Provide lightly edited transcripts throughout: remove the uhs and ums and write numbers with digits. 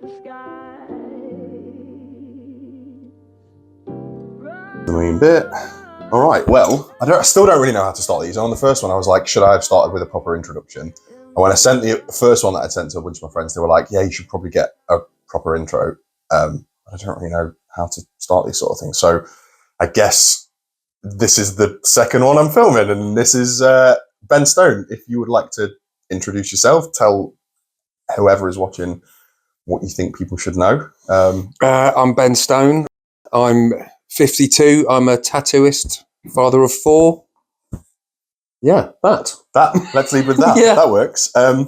The main bit. All right. Well, I still don't really know how to start these. On the first one, I was like, should I have started with a proper introduction? And when I sent the first one that I sent to a bunch of my friends, they were like, yeah, you should probably get a proper intro. I don't really know how to start these sort of things. So I guess this is the second one I'm filming, and this is Ben Stone. If you would like to introduce yourself, tell whoever is watching what you think people should know. I'm Ben Stone. I'm 52. I'm a tattooist, father of 4. Yeah, that. Let's leave with that. Yeah. That works. I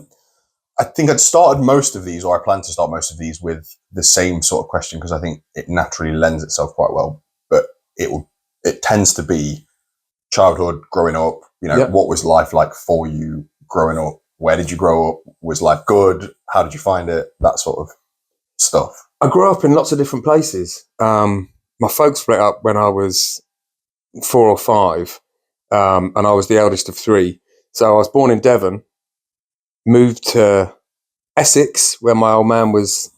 think I'd started most of these, or I plan to start most of these with the same sort of question, because I think it naturally lends itself quite well. But it tends to be childhood, growing up. You know, What was life like for you growing up? Where did you grow up? Was life good? How did you find it? That sort of stuff. I grew up in lots of different places. My folks split up when I was 4 or 5, and I was the eldest of 3. So I was born in Devon, moved to Essex, where my old man was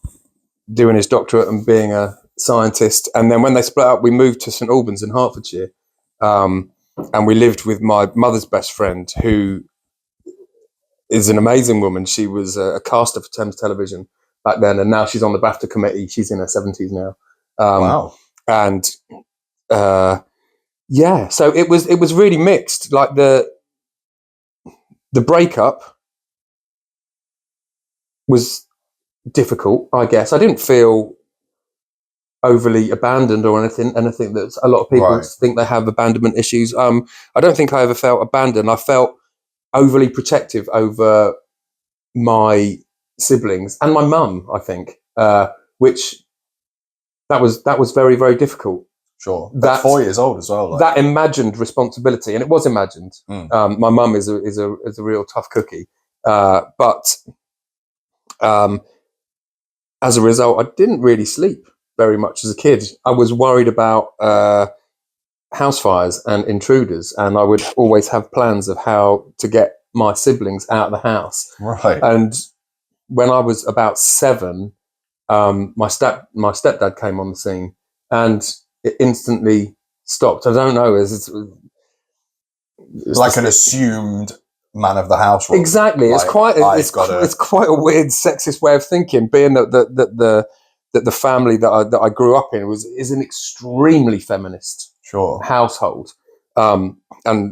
doing his doctorate and being a scientist. And then when they split up, we moved to St Albans in Hertfordshire. And we lived with my mother's best friend, who is an amazing woman. She was a caster for Thames Television back then, and now she's on the BAFTA committee. She's in her 70s now. Wow. And so it was really mixed. Like the breakup was difficult, I guess. I didn't feel overly abandoned or anything that a lot of people think they have abandonment issues. I don't think I ever felt abandoned. I felt overly protective over my siblings and my mum, I think, which that was very, very difficult. Sure. That's 4 years old as well. That imagined responsibility, and it was imagined. My mum is a real tough cookie, but as a result, I didn't really sleep very much as a kid. I was worried about house fires and intruders, and I would always have plans of how to get my siblings out of the house. Right. And when I was about 7, my stepdad came on the scene, and it instantly stopped. I don't know. It's like an assumed man of the house role. Exactly. Like, it's quite a weird sexist way of thinking, being that the family that I grew up in is an extremely feminist household. And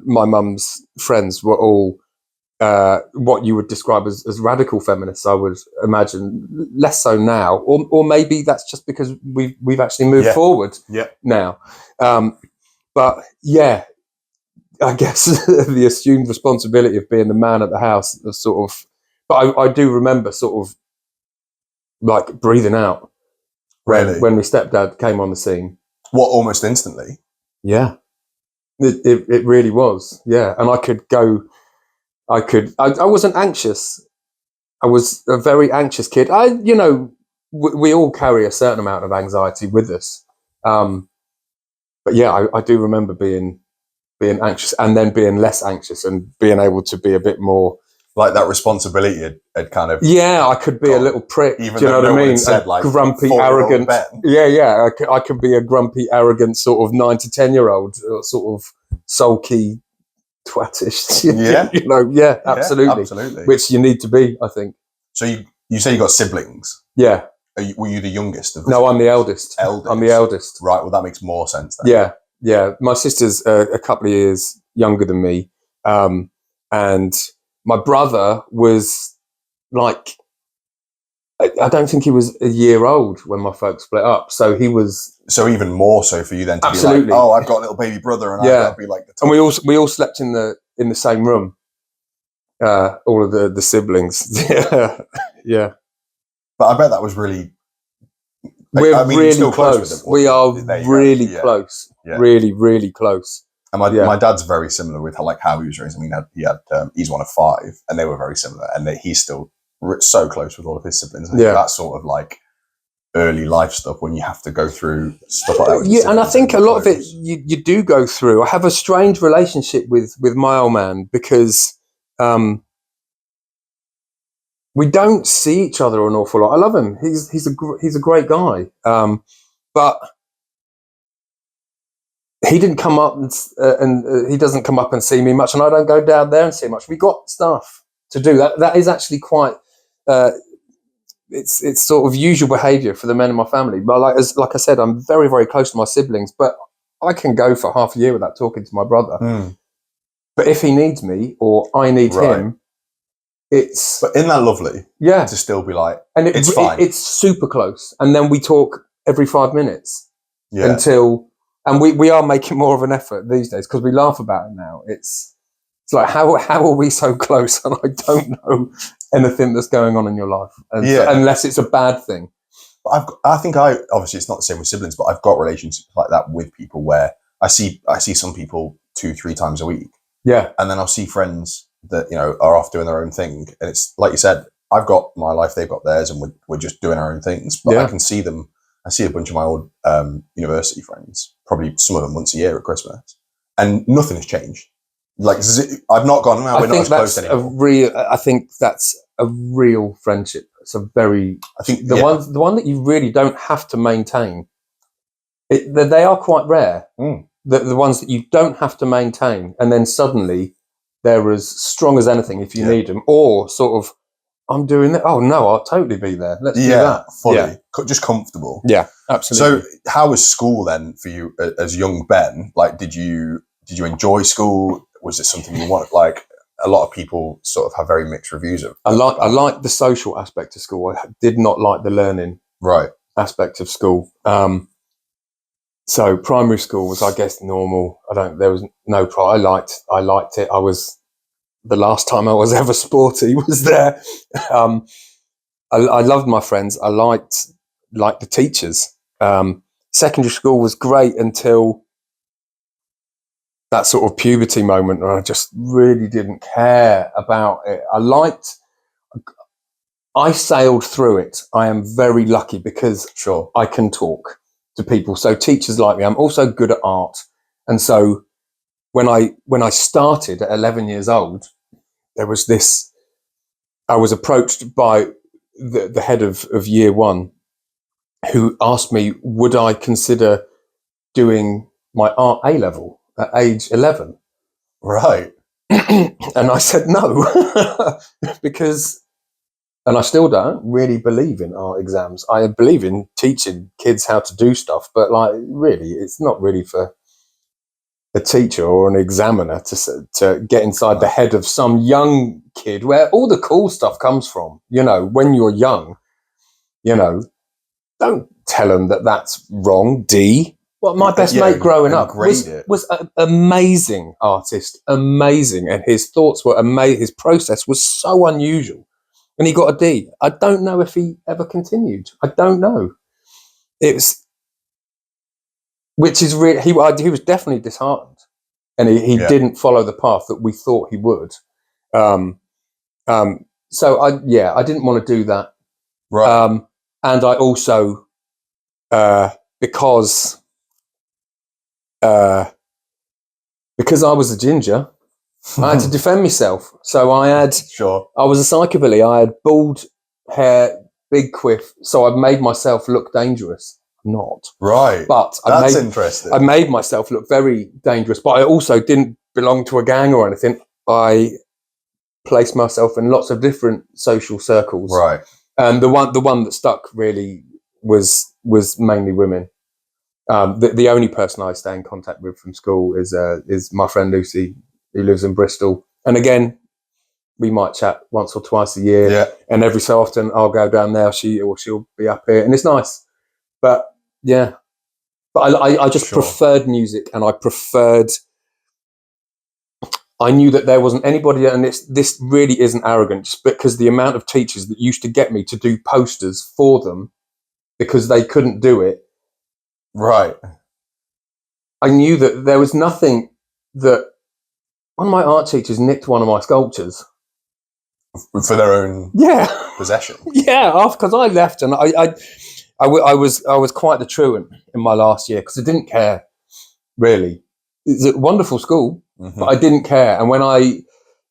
my mum's friends were all what you would describe as radical feminists, I would imagine. Less so now, or maybe that's just because we've actually moved forward now. But yeah, I guess the assumed responsibility of being the man at the house, but I do remember sort of like breathing out when my stepdad came on the scene. What, almost instantly? Yeah, it really was. Yeah, and I wasn't anxious. I was a very anxious kid. We all carry a certain amount of anxiety with us. But yeah, I do remember being anxious and then being less anxious and being able to be a bit more like that responsibility had kind of. Yeah, I could be a little prick. Even do you know what I mean? Said, like, grumpy, arrogant. Yeah. I can be a grumpy, arrogant sort of 9 to 10-year-old, sort of sulky, twattish. Yeah. Absolutely. Which you need to be, I think. So you say you got siblings? Yeah. Were you the youngest of No, I'm the eldest. I'm the eldest. Right. Well, that makes more sense then. Yeah. My sister's a couple of years younger than me, and my brother was like, I don't think he was a year old when my folks split up. So he was. So even more so for you then to be like, oh, I've got a little baby brother, and I've got to be like the top. And we all slept in the same room. All of the siblings. Yeah. But I bet that was really. We're really close. With them, we are really close. Yeah. Really, really close. And my dad's very similar with how he was raised. I mean, he's one of 5, and they were very similar. And he's still so close with all of his siblings. And that sort of like early life stuff when you have to go through stuff like that. Yeah, and I think a lot of it you do go through. I have a strange relationship with my old man because we don't see each other an awful lot. I love him. He's a great guy. But he didn't come up and he doesn't come up and see me much, and I don't go down there and see much. We got stuff to do. That is actually quite. It's sort of usual behaviour for the men in my family. But like I said, I'm very, very close to my siblings. But I can go for half a year without talking to my brother. But if he needs me or I need him, it's. But isn't that lovely? Yeah. To still be like, and it's fine. It's super close, and then we talk every 5 minutes until. And we are making more of an effort these days because we laugh about it now. It's like how are we so close and I don't know anything that's going on in your life, unless it's a bad thing. I think obviously it's not the same with siblings, but I've got relationships like that with people where I see some people 2-3 times a week. Yeah, and then I'll see friends that are off doing their own thing, and it's like you said, I've got my life, they've got theirs, and we're just doing our own things. But I can see them. I see a bunch of my old university friends, probably some of them once a year at Christmas, and nothing has changed. Like I've not gone. We're not as close anymore. I think that's a real friendship. It's a very. I think the one that you really don't have to maintain. They are quite rare. The ones that you don't have to maintain, and then suddenly they're as strong as anything if you need them, or sort of. I'm doing that. Oh no, I'll totally be there. Let's do that. Fully, just comfortable. Yeah, absolutely. So, how was school then for you as young Ben? Like, did you enjoy school? Was it something you wanted? Like, a lot of people sort of have very mixed reviews of. I like the social aspect of school. I did not like the learning aspect of school. So primary school was, I guess, normal. There was no problem. I liked it. The last time I was ever sporty was there. I loved my friends. I liked the teachers. Secondary school was great until that sort of puberty moment where I just really didn't care about it. I sailed through it. I am very lucky because I can talk to people. So teachers like me. I'm also good at art. And so when I started at 11 years old, there was this, I was approached by the head of year one who asked me, would I consider doing my art A-level at age 11? Right. And I said no, because, and I still don't really believe in art exams. I believe in teaching kids how to do stuff, but like really, it's not really for a teacher or an examiner to get inside the head of some young kid where all the cool stuff comes from. When you're young, don't tell them that that's wrong. Well, my best mate growing up was an amazing artist, amazing. And his thoughts were amazing. His process was so unusual. And he got a D. I don't know if he ever continued. I don't know. Which is really, he was definitely disheartened, and he didn't follow the path that we thought he would. So I didn't want to do that. Right. And I also, because I was a ginger, I had to defend myself. So I was a psychobilly. I had bald hair, big quiff. So I made myself look dangerous. Not right, but that's interesting. I made myself look very dangerous, but I also didn't belong to a gang or anything. I placed myself in lots of different social circles, right? And the one that stuck really was mainly women. The only person I stay in contact with from school is my friend Lucy, who lives in Bristol, and again, we might chat once or twice a year. Yeah. And every so often I'll go down there, she'll be up here, and it's nice. But yeah, but I just preferred music, and I knew that there wasn't anybody, and this really isn't arrogant, just because the amount of teachers that used to get me to do posters for them because they couldn't do it. Right. I knew that there was nothing that one of my art teachers nicked one of my sculptures. For their own possession. Yeah, because I left, and I was quite the truant in my last year because I didn't care, really. It's a wonderful school, but I didn't care. And when I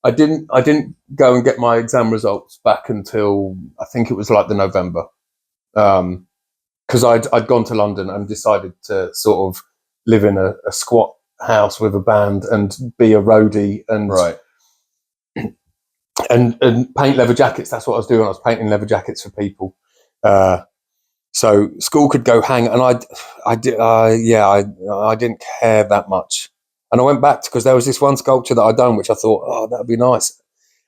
I didn't go and get my exam results back until I think it was like the November, because I'd gone to London and decided to sort of live in a squat house with a band and be a roadie and and paint leather jackets. That's what I was doing. I was painting leather jackets for people. So school could go hang, and I didn't care that much. And I went back because there was this one sculpture that I'd done, which I thought, oh, that'd be nice.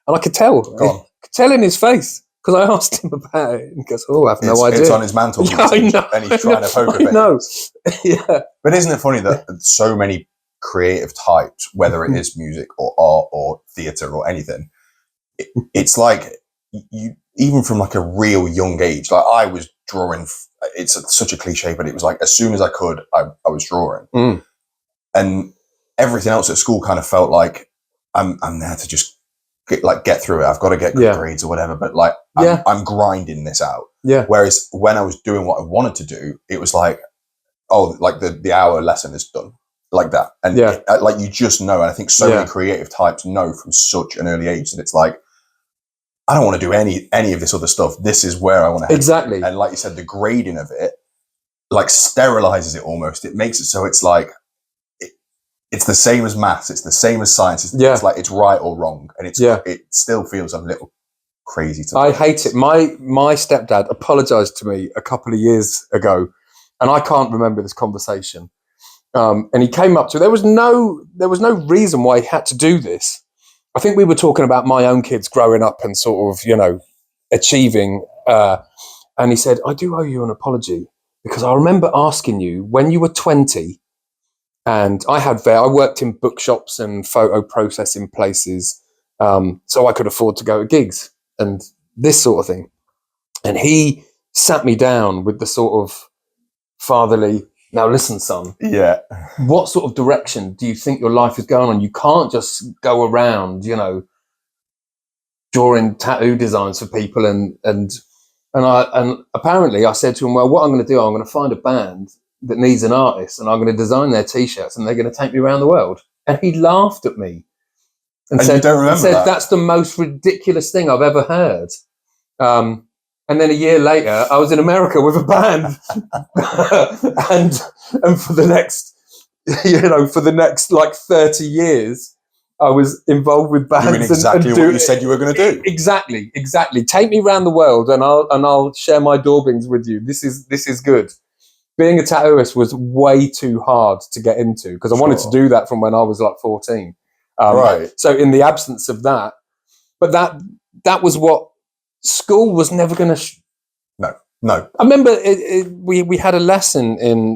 And I could tell in his face because I asked him about it, and he goes, "Oh, I have no idea." It's on his mantelpiece, and he's trying to poke a bit. No, yeah. But isn't it funny that so many creative types, whether it is music or art or theatre or anything, it's like you, even from like a real young age, like I was drawing. It's such a cliche, but it was like as soon as I could, I was drawing, and everything else at school kind of felt like I'm there to just get through it. I've got to get good grades or whatever, but like I'm grinding this out. Yeah. Whereas when I was doing what I wanted to do, it was like, oh, like the hour lesson is done, like that, and like you just know. And I think so many creative types know from such an early age that it's like, I don't want to do any of this other stuff. This is where I want to head. Exactly. And like you said, the grading of it like sterilizes it almost. It makes it so it's like it's the same as maths. It's the same as science. It's like it's right or wrong, and it still feels a little crazy to me. I hate it. My stepdad apologized to me a couple of years ago, and I can't remember this conversation. And he came up to there was no reason why he had to do this. I think we were talking about my own kids growing up and sort of, achieving. And he said, I do owe you an apology because I remember asking you when you were 20 and I worked in bookshops and photo processing places. So I could afford to go to gigs and this sort of thing. And he sat me down with the sort of fatherly, now listen, son. Yeah. What sort of direction do you think your life is going on? You can't just go around, drawing tattoo designs for people and apparently I said to him, well, what I'm going to do, I'm going to find a band that needs an artist and I'm going to design their t-shirts and they're going to take me around the world. And he laughed at me and said, that's the most ridiculous thing I've ever heard. And then a year later, I was in America with a band, and for the next like 30 years, I was involved with bands. Doing exactly what you said you were going to do. Exactly. Take me around the world, and I'll share my daubings with you. This is good. Being a tattooist was way too hard to get into because I wanted to do that from when I was like 14. Right. So in the absence of that, but that was what. School was never going to. No. I remember we had a lesson in,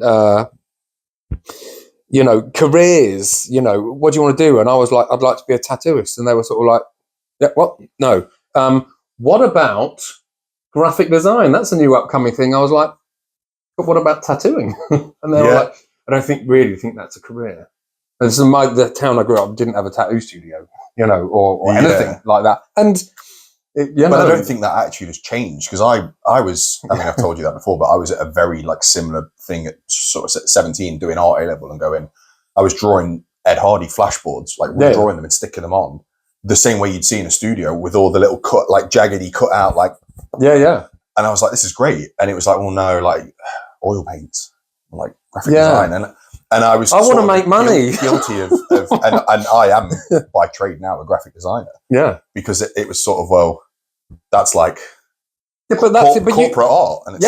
careers. What do you want to do? And I was like, I'd like to be a tattooist. And they were sort of like, yeah, what? No. What about graphic design? That's a new upcoming thing. I was like, but what about tattooing? And they were like, I don't really think that's a career. And so the town I grew up didn't have a tattoo studio, or anything like that. And. But I don't think that attitude has changed because I was, I mean, I've told you that before, but I was at a very like similar thing at sort of 17 doing art A-level and I was drawing Ed Hardy flashboards, like redrawing them and sticking them on the same way you'd see in a studio with all the little jaggedy cut out, like. Yeah. And I was like, this is great. And it was like, well, no, like oil paints, like graphic design. And I want to make money. Guilty of and I am by trade now a graphic designer. Yeah. Because it was sort of, well, that's like corporate art. And it's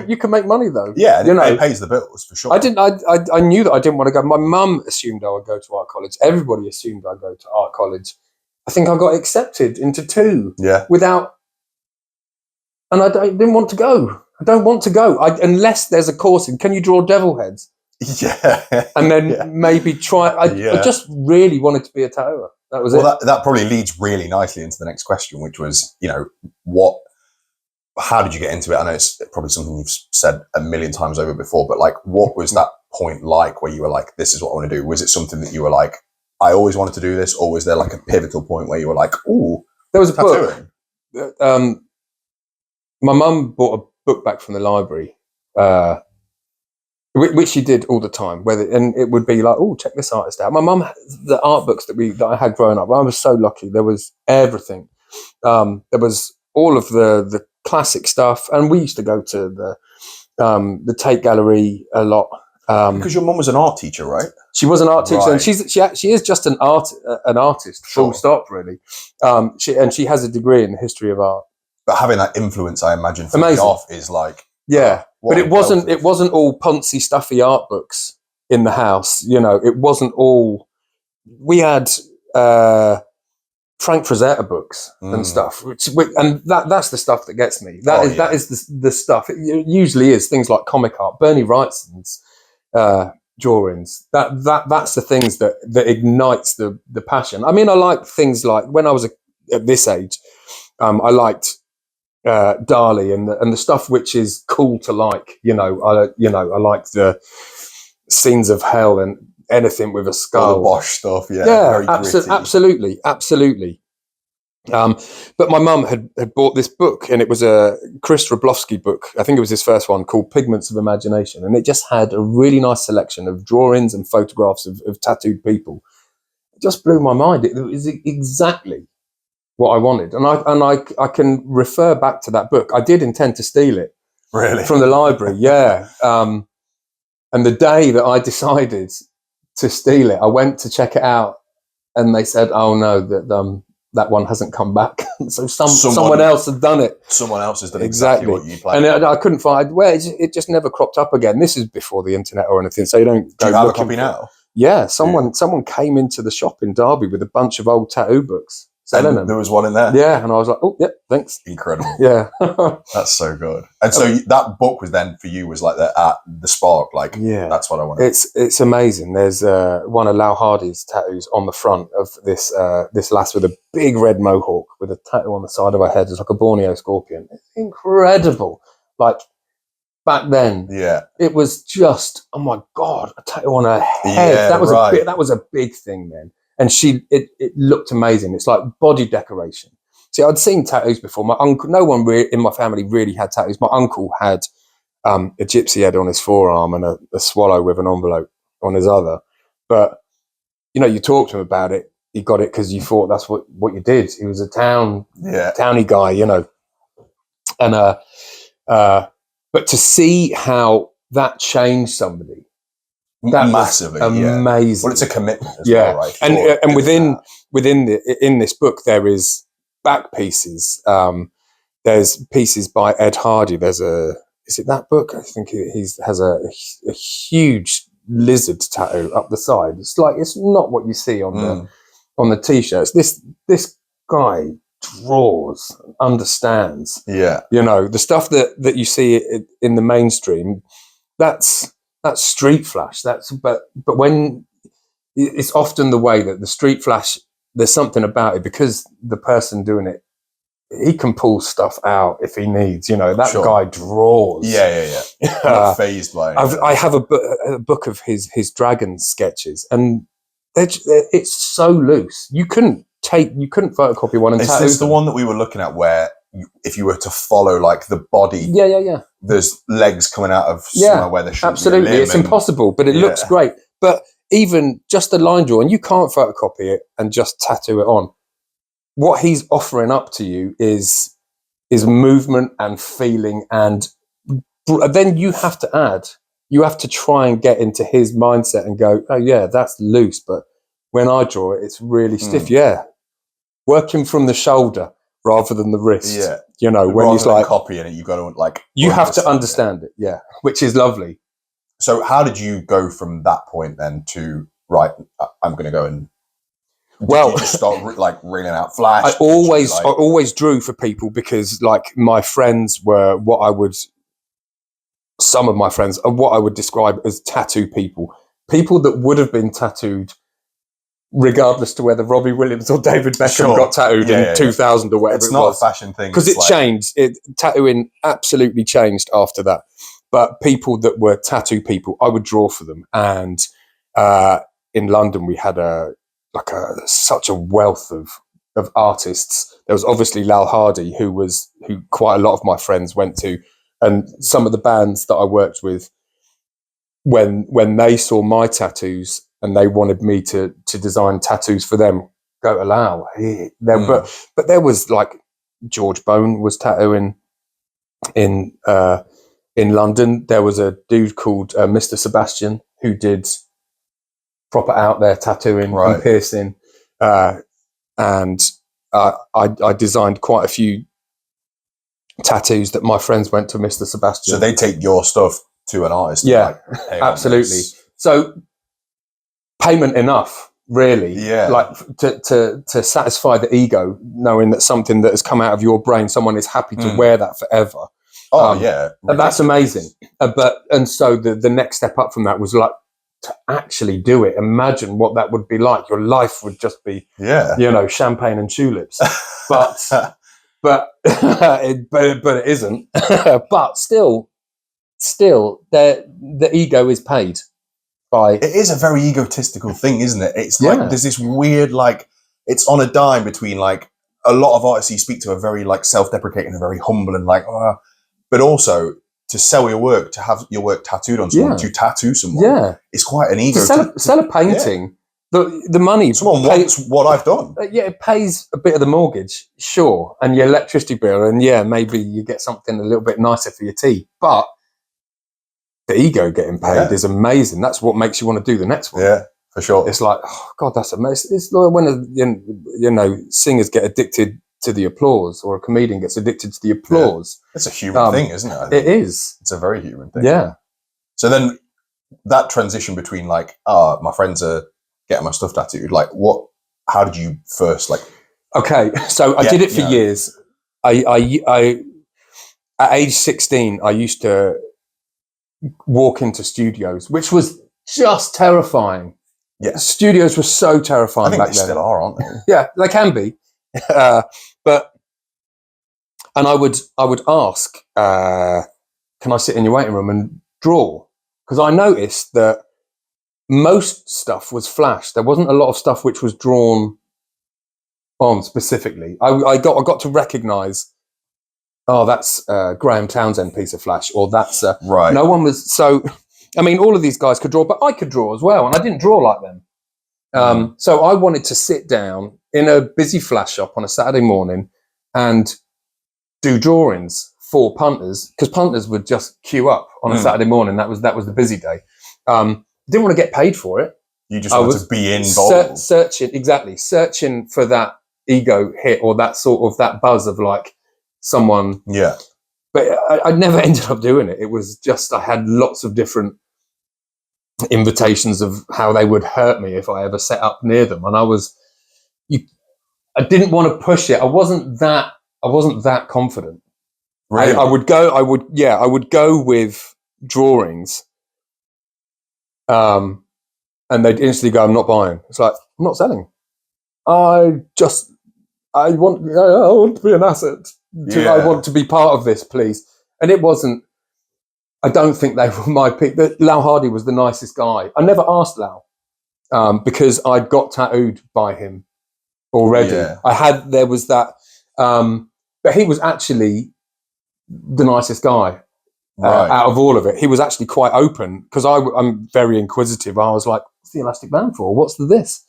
you can make money though. Yeah, and it pays the bills for sure. I knew that I didn't want to go. My mum assumed I would go to art college. Everybody assumed I'd go to art college. I think I got accepted into 2. Yeah. And I didn't want to go. I don't want to go unless there's a course in. Can you draw devil heads? Yeah. And then maybe try. I just really wanted to be a tattooer. That was it. Well, that probably leads really nicely into the next question, which was, how did you get into it? I know it's probably something you've said a million times over before, but like, what was that point like where you were like, this is what I want to do? Was it something that you were like, I always wanted to do this? Or was there like a pivotal point where you were like, ooh, there was a tattooing? Book. My mum bought a book back from the library, which she did all the time. And it would be like, oh, check this artist out. My mum, the art books that I had growing up, I was so lucky. There was everything. There was all of the classic stuff, and we used to go to the Tate Gallery a lot. Because your mum was an art teacher, right? She was an art teacher, and she is just an artist, full stop, really. She has a degree in the history of art. But having that influence, I imagine, from the off is like, but it wasn't all poncy, stuffy art books in the house. It wasn't all. We had Frank Frazetta books and stuff, and that's the stuff that gets me. That is the stuff. It usually is things like comic art, Bernie Wrightson's drawings. That's the things that ignites the passion. I mean, I like things like when I was at this age, I liked Dali and the stuff which is cool to like. I like the scenes of hell and anything with a skull. All the Bosch stuff, very absolutely. But my mum had bought this book, and it was a Chris Roblowski book. I think it was his first one, called Pigments of Imagination, and it just had a really nice selection of drawings and photographs of tattooed people. It just blew my mind. It was exactly what I wanted, and I can refer back to that book. I did intend to steal it, really, from the library, and the day that I decided to steal it, I went to check it out, and they said, "Oh no, that one hasn't come back." So someone else had done it. Someone else has done exactly what you planned. And I couldn't find where it just never cropped up again. This is before the internet or anything, so you don't. Do you have a copy now? Yeah, someone came into the shop in Derby with a bunch of old tattoo books. Selling them. There was one in there. Yeah, and I was like, "Oh, yeah, thanks." Incredible. Yeah, that's so good. And so that book was then for you was like the spark. Like, that's what I wanted. It's amazing. There's one of Lau Hardy's tattoos on the front of this lass with a big red mohawk with a tattoo on the side of her head. It's like a Borneo scorpion. It's incredible. Like back then, it was just, oh my god, a tattoo on her head. Yeah, that was a big thing then. And it looked amazing. It's like body decoration. See, I'd seen tattoos before. My uncle, no one in my family really had tattoos. My uncle had a gypsy head on his forearm and a swallow with an envelope on his other. But, you talk to him about it. He got it because you thought that's what you did. He was a towny guy, And but to see how that changed somebody, that massively amazing. Well, it's a commitment as well, right? And within this book there is back pieces. There's pieces by Ed Hardy. Is it that book? I think he has a huge lizard tattoo up the side. It's not what you see on the t-shirts. This guy draws, understands. Yeah. The stuff that you see in the mainstream, that's street flash. But when it's often the way that the street flash, there's something about it because the person doing it, he can pull stuff out if he needs. That guy draws. Yeah. Not phased by it. I have a book of his dragon sketches, and it's so loose. You couldn't photocopy one and tattoo. Is this the one that we were looking at where if you were to follow like the body, there's legs coming out of somewhere where there shouldn't absolutely be a limb, it's impossible, but it looks great. But even just a line drawing, you can't photocopy it and just tattoo it on. What he's offering up to you is movement and feeling, and then you have to try and get into his mindset and go, oh yeah, that's loose, but when I draw it, it's really stiff. Working from the shoulder rather than the wrist. When he's like copying it, you've got to you have to understand it, which is lovely. So how did you go from that point then to right? I'm going to go and did you just start reeling out flash. I always drew for people because my friends were some of my friends are what I would describe as tattoo people that would have been tattooed regardless to whether Robbie Williams or David Beckham got tattooed in 2000 or whatever. It's not a fashion thing. Because it changed. Tattooing absolutely changed after that. But people that were tattoo people, I would draw for them. And in London, we had such a wealth of artists. There was obviously Lal Hardy, who quite a lot of my friends went to. And some of the bands that I worked with, when they saw my tattoos and they wanted me to design tattoos for them, go to Lau. But there was like George Bone was tattooing in London. There was a dude called Mr. Sebastian who did proper out there tattooing and piercing, and I designed quite a few tattoos that my friends went to Mr. Sebastian. So they take your stuff to an artist. Yeah, like, absolutely. So payment enough, really. Yeah. Like to satisfy the ego, knowing that something that has come out of your brain, someone is happy to wear that forever. Oh yeah, and that's amazing. And so the next step up from that was like to actually do it. Imagine what that would be like. Your life would just be, champagne and tulips. But it isn't. But still, the ego is paid by. It is a very egotistical thing, isn't it? It's like there's this weird, like, it's on a dime between like a lot of artists you speak to are very like self-deprecating and very humble and like, but also to sell your work, to have your work tattooed on someone, to tattoo someone, it's quite an ego. To sell a painting, the money. Someone wants what I've done. It pays a bit of the mortgage, sure, and your electricity bill, and maybe you get something a little bit nicer for your tea. But the ego getting paid is amazing. That's what makes you want to do the next one. Yeah, for sure. It's like, oh God, that's amazing. It's like when singers get addicted to the applause, or a comedian gets addicted to the applause. It's a human thing, isn't it? It is. It's a very human thing. Yeah. So then that transition between like, my friends are getting my stuff tattooed, like how did you first like? Okay, so I did it for years. I at age 16, I used to walk into studios, which was just terrifying. Yeah. Studios were so terrifying back then. They still are, aren't they? Yeah, they can be. And I would ask, can I sit in your waiting room and draw? Because I noticed that most stuff was flash. There wasn't a lot of stuff which was drawn on specifically. I got to recognise, that's Graham Townsend piece of flash, or that's right. No one was so. I mean, all of these guys could draw, but I could draw as well, and I didn't draw like them. So I wanted to sit down in a busy flash shop on a Saturday morning and do drawings for punters, because punters would just queue up on a Saturday morning. That was the busy day. Didn't want to get paid for it. You just wanted to be involved. Searching for that ego hit, or that sort of that buzz of like someone. Yeah. But I never ended up doing it. It was just, I had lots of different invitations of how they would hurt me if I ever set up near them. And I didn't want to push it. I wasn't that confident. Really? I would go with drawings. And they'd instantly go, I'm not buying. It's like, I'm not selling. I want to be an asset. I want to be part of this, please. And it wasn't, I don't think they were my people. Lau Hardy was the nicest guy. I never asked Lau because I'd got tattooed by him already. Yeah. There was that, but he was actually the nicest guy out of all of it. He was actually quite open, because I'm very inquisitive. I was like, what's the elastic band for? What's this?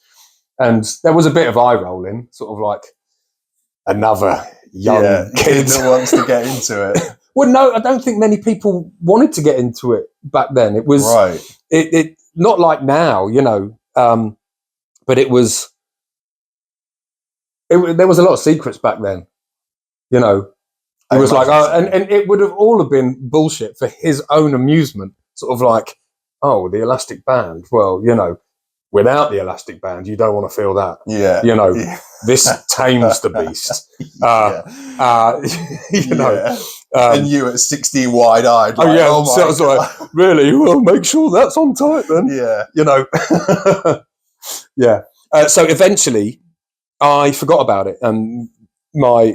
And there was a bit of eye rolling, sort of like another young kid that wants to get into it. Well, no, I don't think many people wanted to get into it back then. It was it not like now, but it was. There was a lot of secrets back then, It was like, and it would have all been bullshit for his own amusement. Sort of like, the elastic band. Well, without the elastic band, you don't want to feel that. Yeah. This tames the beast. And you at 16 wide-eyed. Like, so I was like, really? Well, make sure that's on tight then. Yeah. Yeah. So eventually I forgot about it, and my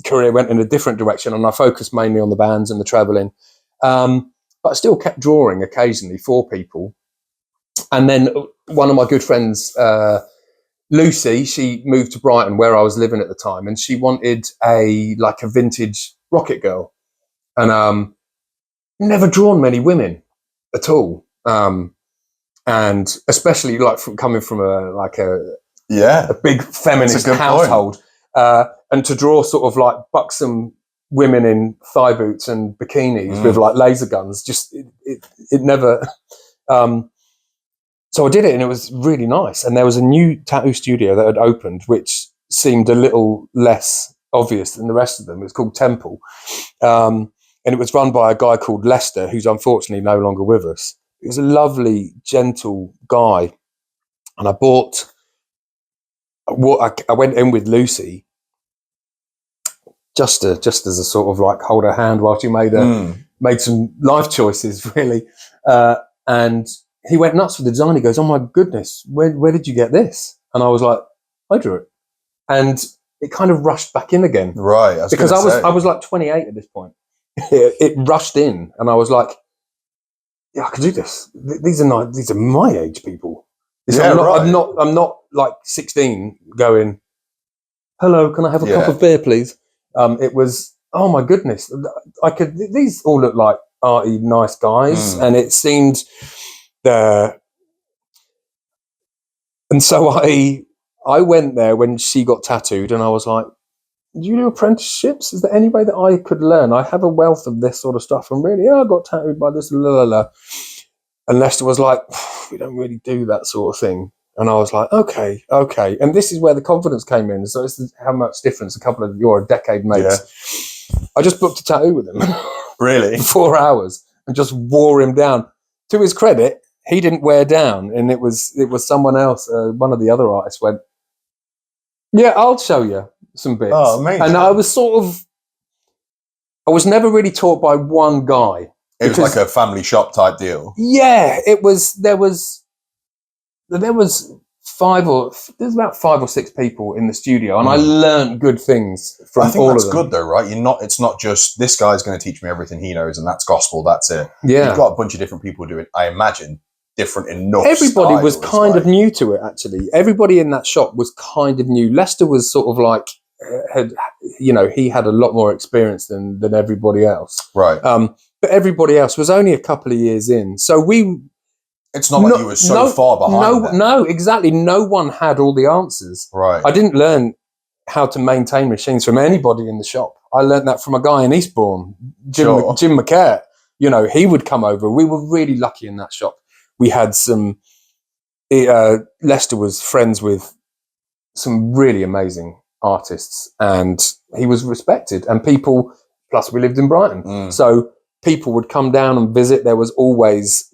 career went in a different direction, and I focused mainly on the bands and the traveling. But I still kept drawing occasionally for people. And then one of my good friends, Lucy, she moved to Brighton, where I was living at the time, and she wanted a vintage Rocket Girl, and never drawn many women at all. And especially like coming from a big feminist household, and to draw sort of like buxom women in thigh boots and bikinis with like laser guns, just it never. So I did it, and it was really nice. And there was a new tattoo studio that had opened, which seemed a little less obvious than the rest of them. It was called Temple, and it was run by a guy called Lester, who's unfortunately no longer with us. He was a lovely, gentle guy, and I went in with Lucy just as a sort of like hold her hand while she made some life choices, really. And he went nuts with the design. He goes, "Oh my goodness, where did you get this?" And I was like, "I drew it," and it kind of rushed back in again, right? Because I was like 28 at this point. It rushed in, and I was like, "Yeah, I can do this. These are my age people." I'm not like 16 going, "Hello, can I have a cup of beer, please?" It was, oh my goodness, these all look like arty, nice guys, and it seemed there. And so I went there when she got tattooed, and I was like, "Do you do apprenticeships? Is there any way that I could learn? I have a wealth of this sort of stuff, and really, I got tattooed by this, la la la." And Lester was like, "We don't really do that sort of thing." And I was like, okay. And this is where the confidence came in. So this is how much difference you're a decade makes. Yeah. I just booked a tattoo with him. Really? 4 hours, and just wore him down. To his credit, he didn't wear down. And it was someone else, one of the other artists went, "Yeah, I'll show you some bits." Oh, amazing. And I was never really taught by one guy. It was like a family shop type deal. Yeah, there was about 5 or 6 people in the studio, and I learned good things from all of them. I think that's good though, right? It's not just this guy's going to teach me everything he knows, and that's gospel. That's it. Yeah, you've got a bunch of different people doing, I imagine, different enough. Everybody was kind of new to it. Actually, everybody in that shop was kind of new. Lester was sort of like he had a lot more experience than everybody else, right? But everybody else was only a couple of years in, so it's not like you were so far behind. No, exactly. No one had all the answers. Right. I didn't learn how to maintain machines from anybody in the shop. I learned that from a guy in Eastbourne, Jim McCare. He would come over. We were really lucky in that shop. We had some. Lester was friends with some really amazing artists, and he was respected. And people, plus we lived in Brighton, so people would come down and visit. There was always,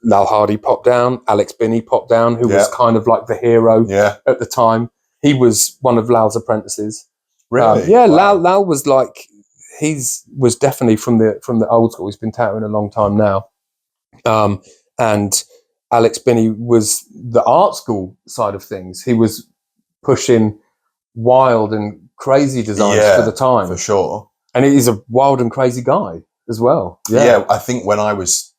Lal Hardy popped down, Alex Binney popped down, who was kind of like the hero at the time. He was one of Lal's apprentices. Really? Wow. Lal was like, was definitely from the old school. He's been tattooing a long time now. And Alex Binney was the art school side of things. He was pushing wild and crazy designs for the time. For sure. And he's a wild and crazy guy as well. Yeah, I think when I was,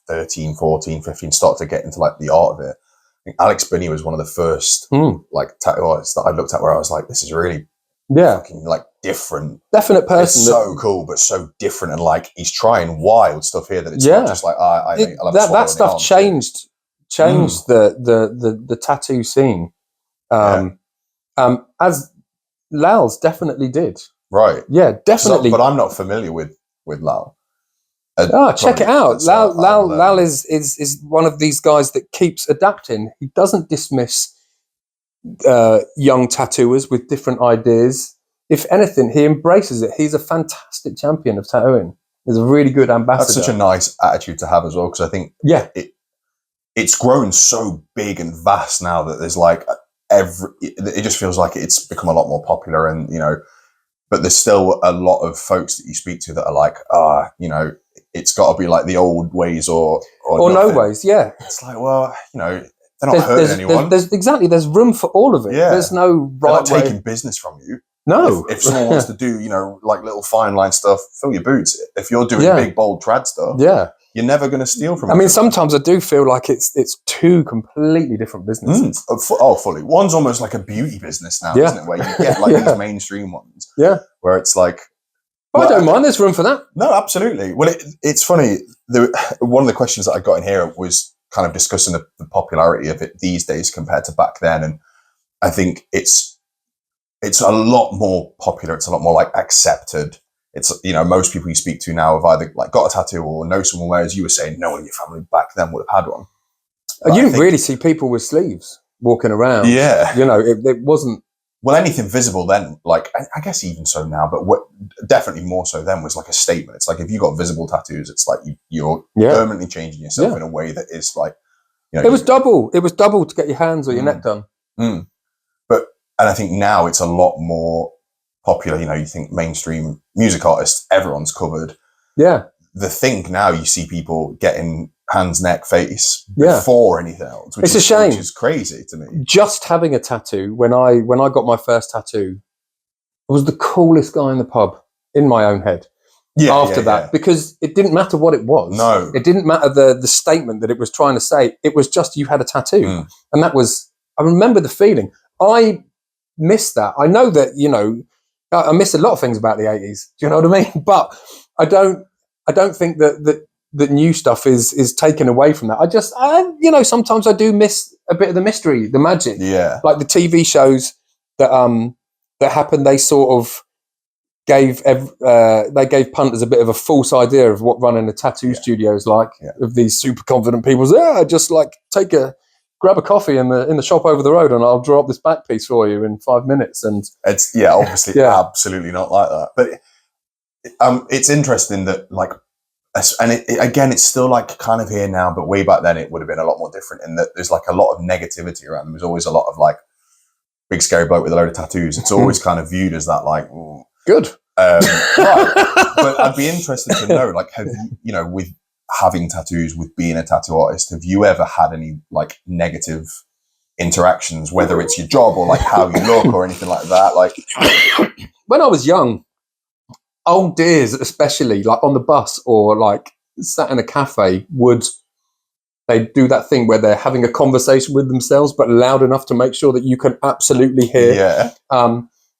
13, 14, 15, started to get into like the art of it, I think Alex Binney was one of the first like tattoo artists that I looked at where I was like, this is really fucking like different. Definite person. It's so cool, but so different. And like, he's trying wild stuff here that it's not just like, that stuff changed the tattoo scene. As Lal's definitely did. Right. Yeah, definitely. But I'm not familiar with Lal. Check it out. Lal is one of these guys that keeps adapting. He doesn't dismiss young tattooers with different ideas. If anything, he embraces it. He's a fantastic champion of tattooing. He's a really good ambassador. That's such a nice attitude to have as well, because I think it's grown so big and vast now that there's like it just feels like it's become a lot more popular, and but there's still a lot of folks that you speak to that are like, it's got to be like the old ways or no ways. Yeah, it's like, well, they're not hurting anyone. There's room for all of it. Yeah. There's no right they're not way. taking business from you. No. If someone wants to do, like little fine line stuff, fill your boots. If you're doing big, bold trad stuff, you're never going to steal from. I mean, sometimes I do feel like it's two completely different businesses. Fully. One's almost like a beauty business now, isn't it? Where you get like these mainstream ones, where it's like, But I don't mind. There's room for that. No, absolutely. Well, it's funny. One of the questions that I got in here was kind of discussing the popularity of it these days compared to back then, and I think it's a lot more popular. It's a lot more like accepted. It's, you know, most people you speak to now have either like got a tattoo or know someone, whereas you were saying no one in your family back then would have had one. And you didn't really see people with sleeves walking around. Yeah. You know, it wasn't. Well, anything visible then, like, I guess even so now, but definitely more so then was like a statement. It's like, if you got visible tattoos, it's like you're permanently changing yourself in a way that is like, you know. It was double to get your hands or your neck done. Mm. And I think now it's a lot more popular. You know, you think mainstream music artists, everyone's covered. Yeah. The thing now, you see people getting hands, neck, face before anything else. It's a shame. Which is crazy to me. Just having a tattoo, when I got my first tattoo, I was the coolest guy in the pub in my own head. Yeah. After that, because it didn't matter what it was. No. It didn't matter the statement that it was trying to say. It was just you had a tattoo. And that was, I remember the feeling. I miss that. I know that, you know, I miss a lot of things about the 80s. Do you know what I mean? But I don't think that new stuff is taken away from that. I you know, sometimes I do miss a bit of the mystery, the magic. Yeah. Like the TV shows that happened, they sort of gave punters a bit of a false idea of what running a tattoo studio is like. Yeah. Of these super confident people, just like grab a coffee in the shop over the road and I'll draw up this back piece for you in 5 minutes. And it's obviously absolutely not like that. But it's interesting that, like, and again, it's still like kind of here now, but way back then it would have been a lot more different in that there's like a lot of negativity around them. There's always a lot of like big scary bloke with a load of tattoos. It's always kind of viewed as that, like, good. Right. But I'd be interested to know, like, have you know, with having tattoos, with being a tattoo artist, have you ever had any like negative interactions, whether it's your job or like how you look or anything like that? Like, when I was young, old dears, especially like on the bus or like sat in a cafe, they do that thing where they're having a conversation with themselves, but loud enough to make sure that you can absolutely hear. Yeah.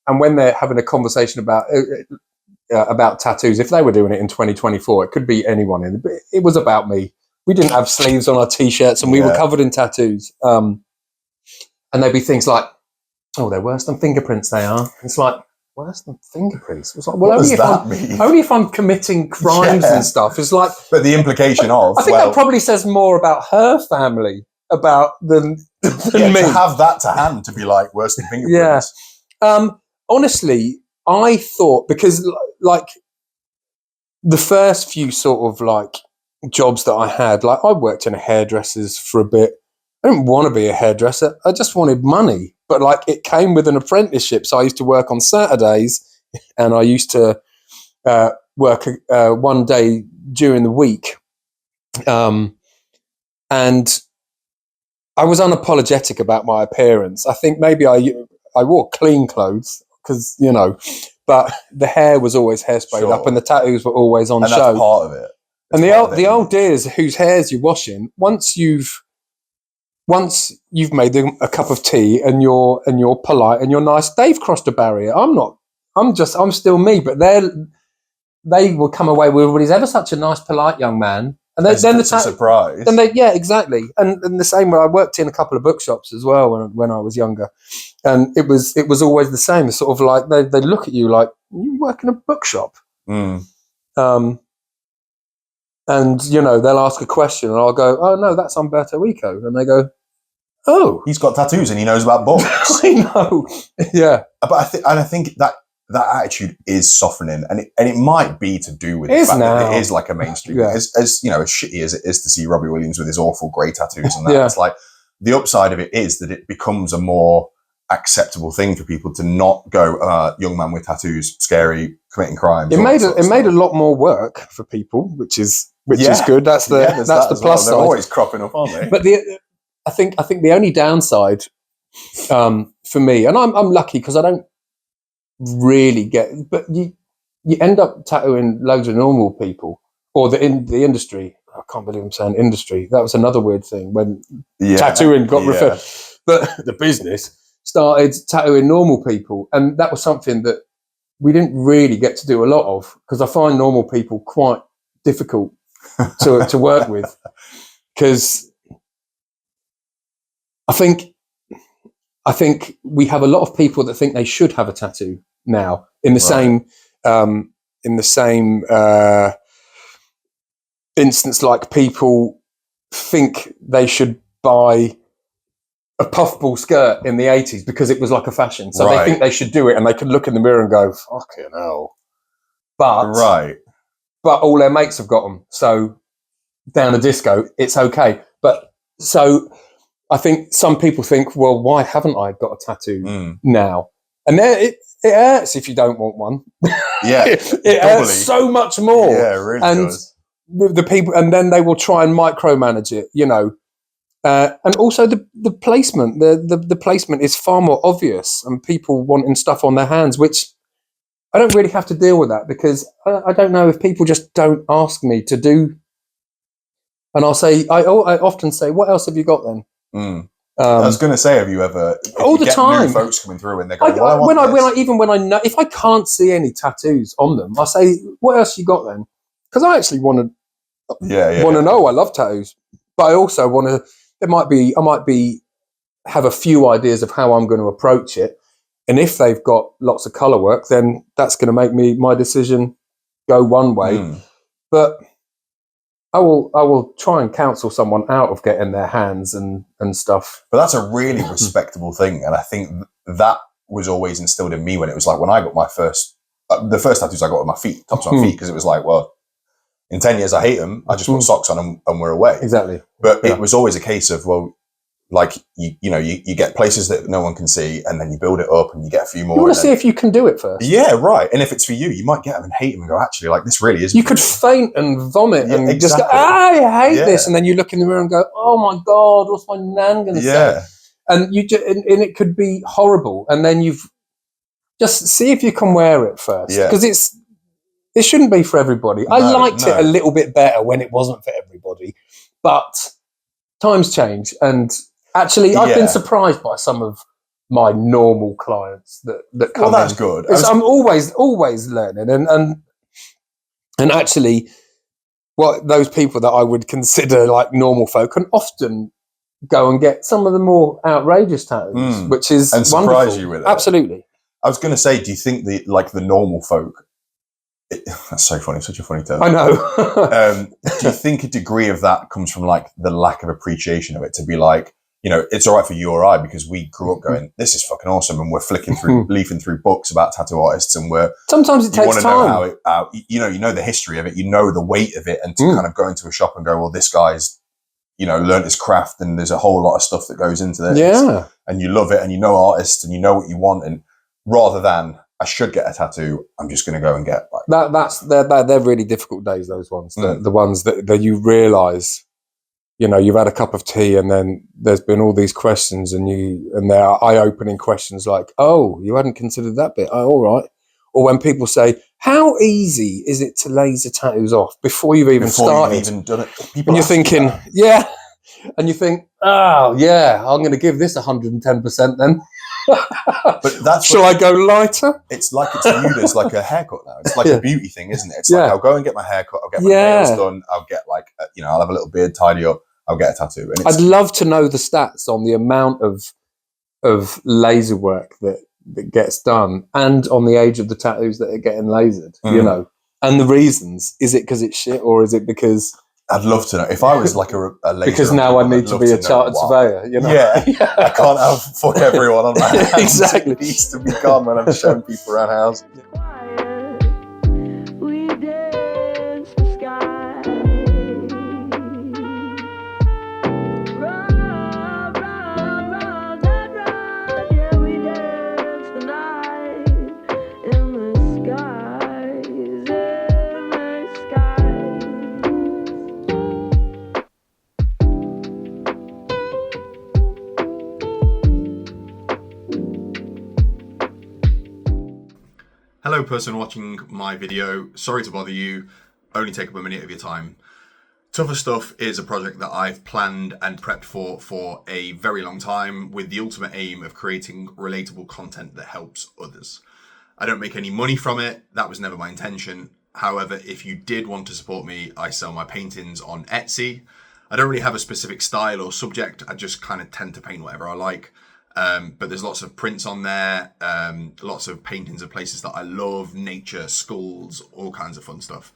And when they're having a conversation about tattoos, if they were doing it in 2024, it could be anyone in. It was about me. We didn't have sleeves on our t-shirts, and we were covered in tattoos. And there'd be things like, "Oh, they're worse than fingerprints. They are." It's like, worse than fingerprints. It's like, well, only if I'm committing crimes and stuff. It's like, but the implication of, I think that probably says more about her family than me. To have that to hand to be like worse than fingerprints. Yeah. Honestly, I thought, because like the first few sort of like jobs that I had, like I worked in a hairdresser's for a bit. I didn't want to be a hairdresser. I just wanted money. But like it came with an apprenticeship. So I used to work on Saturdays and I used to work one day during the week. And I was unapologetic about my appearance. I think maybe I wore clean clothes because, you know, but the hair was always hairsprayed up and the tattoos were always on show. That's part of it. And the old dears whose hairs you're washing, once you've made them a cup of tea and you're polite and you're nice, they've crossed a barrier. I'm still me, but they will come away with, well, he's ever such a nice, polite young man. And then it's a surprise. And exactly. And the same way, I worked in a couple of bookshops as well when I was younger. And it was always the same. It's sort of like they look at you like, you work in a bookshop. Mm. And, you know, they'll ask a question and I'll go, oh, no, that's Umberto Eco. And they go, oh. He's got tattoos and he knows about books. I know. Yeah. But I think that attitude is softening, and it might be to do with the fact that it is like a mainstream. As you know, as shitty as it is to see Robbie Williams with his awful grey tattoos and that, it's like the upside of it is that it becomes a more acceptable thing for people to not go, young man with tattoos, scary, committing crimes. It made a lot more work for people, which is good. That's the plus side. They're always cropping up, aren't they? But I think the only downside for me, and I'm lucky because I don't really get, but you end up tattooing loads of normal people, or in the industry. I can't believe I'm saying industry. That was another weird thing when tattooing got referred, but the business started tattooing normal people, and that was something that we didn't really get to do a lot of, because I find normal people quite difficult to work with, because I think we have a lot of people that think they should have a tattoo now in the same instance, like people think they should buy a puffball skirt in the 80s because it was like a fashion. So they think they should do it, and they can look in the mirror and go, fucking hell. But all their mates have got them. So down a disco, it's okay. But so I think some people think, well, why haven't I got a tattoo now? And it hurts if you don't want one. Yeah. it hurts so much more. Yeah, it really does. The people, and then they will try and micromanage it, you know. And also the placement, the placement is far more obvious, and people wanting stuff on their hands, which I don't really have to deal with that, because I don't know if people just don't ask me to do. And I'll say, I often say, what else have you got then? I was going to say, have you ever all the time new folks coming through and they're going, when I know, if I can't see any tattoos on them, I say, what else you got then? Because I actually want to know. I love tattoos, but I also want to. I might have a few ideas of how I'm going to approach it, and if they've got lots of color work, then that's going to make my decision go one way. But I will try and counsel someone out of getting their hands and stuff. But that's a really respectable thing, and I think that was always instilled in me when it was like when I got my first, the first tattoos I got on my feet, tops of my feet, because it was like, well, in 10 years I hate them. I just put socks on and we're away. Exactly. But it was always a case of, well, like you get places that no one can see, and then you build it up and you get a few more. You want to see if you can do it first. Yeah, right. And if it's for you, you might get them and hate them and go, actually, like this really is. You could faint and vomit and just go, I hate this, and then you look in the mirror and go, oh my god, what's my nan going to say? And and it could be horrible. And then you've just see if you can wear it first, because it shouldn't be for everybody. I liked it a little bit better when it wasn't for everybody, but times change, and actually, I've been surprised by some of my normal clients that come. Well, that's good. I'm always learning, and actually, those people that I would consider like normal folk can often go and get some of the more outrageous tattoos, which is and surprise wonderful. You with it. Absolutely. I was going to say, do you think the normal folk? That's so funny, such a funny term. I know. Do you think a degree of that comes from like the lack of appreciation of it, to be like, you know, it's all right for you or I because we grew up going, this is fucking awesome, and we're leafing through books about tattoo artists, and sometimes it takes time. Know how you know the history of it, you know the weight of it, and to kind of go into a shop and go, well, this guy's, you know, learned his craft, and there's a whole lot of stuff that goes into this. Yeah. And you love it, and you know artists, and you know what you want, and rather than I should get a tattoo, I'm just going to go and get like they're really difficult days. Those ones, the ones that you realise, you know, you've had a cup of tea, and then there's been all these questions, and there are eye-opening questions like, "Oh, you hadn't considered that bit. Oh, all right." Or when people say, "How easy is it to laser tattoos off before you've even started?" You've even done it. And you're thinking, "Yeah," and you think, "Oh, yeah, I'm going to give this 110% then." But that's shall I go lighter? It's like it's viewed as like a haircut now. It's like a beauty thing, isn't it? It's like I'll go and get my haircut, I'll get my nails done, I'll get like I'll have a little beard tidy up, I'll get a tattoo. And I'd love to know the stats on the amount of laser work that gets done, and on the age of the tattoos that are getting lasered. You know, and the reasons. Is it because it's shit, or is it because? I'd love to know. If I was like a laser, because now I need to be a chartered surveyor, you know. Yeah, I can't fuck everyone on my hands. Exactly. It needs to be gone when I'm showing people around houses. Hello person watching my video, sorry to bother you, only take up a minute of your time. Tougher Stuff is a project that I've planned and prepped for a very long time, with the ultimate aim of creating relatable content that helps others. I don't make any money from it. That was never my intention. However, if you did want to support me, I sell my paintings on Etsy. I don't really have a specific style or subject. I just kind of tend to paint whatever I like. But there's lots of prints on there, lots of paintings of places that I love, nature, skulls, all kinds of fun stuff.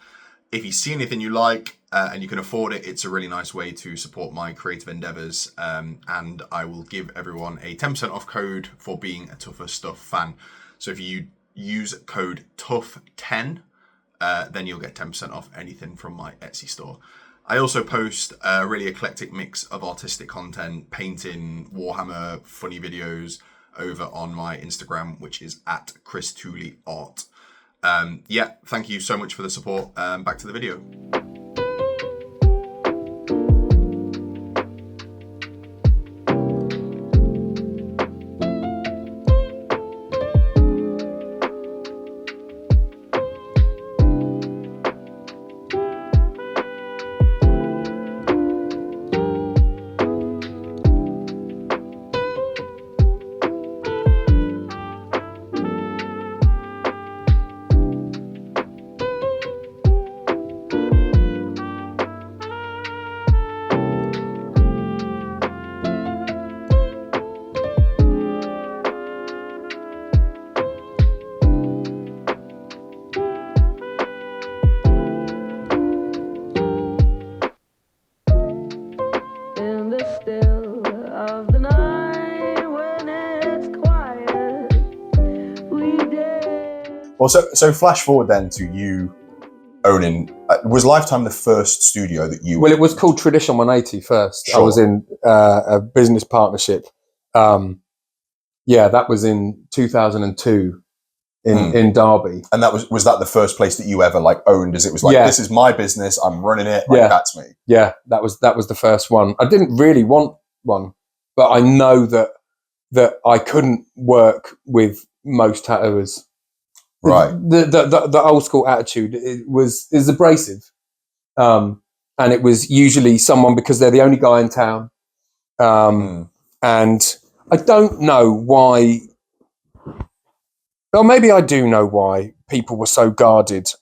If you see anything you like and you can afford it, it's a really nice way to support my creative endeavors. And I will give everyone a 10% off code for being a Tougher Stuff fan. So if you use code TOUGH10, then you'll get 10% off anything from my Etsy store. I also post a really eclectic mix of artistic content, painting, Warhammer, funny videos over on my Instagram, which is at Chris Tooley Art. Yeah, thank you so much for the support. Back to the video. Well, so flash forward then to you owning. Was Lifetime the first studio that you? Well, it was called Tradition 180 first. Sure. I was in a business partnership. Yeah, that was in 2002 in Derby. And that was that the first place that you ever like owned? As it was like, this is my business, I'm running it. Like, that's me. Yeah, that was the first one. I didn't really want one, but I know that I couldn't work with most tattooers. Right. The old school attitude is abrasive, and it was usually someone because they're the only guy in town, and I don't know why. Well, maybe I do know why people were so guarded,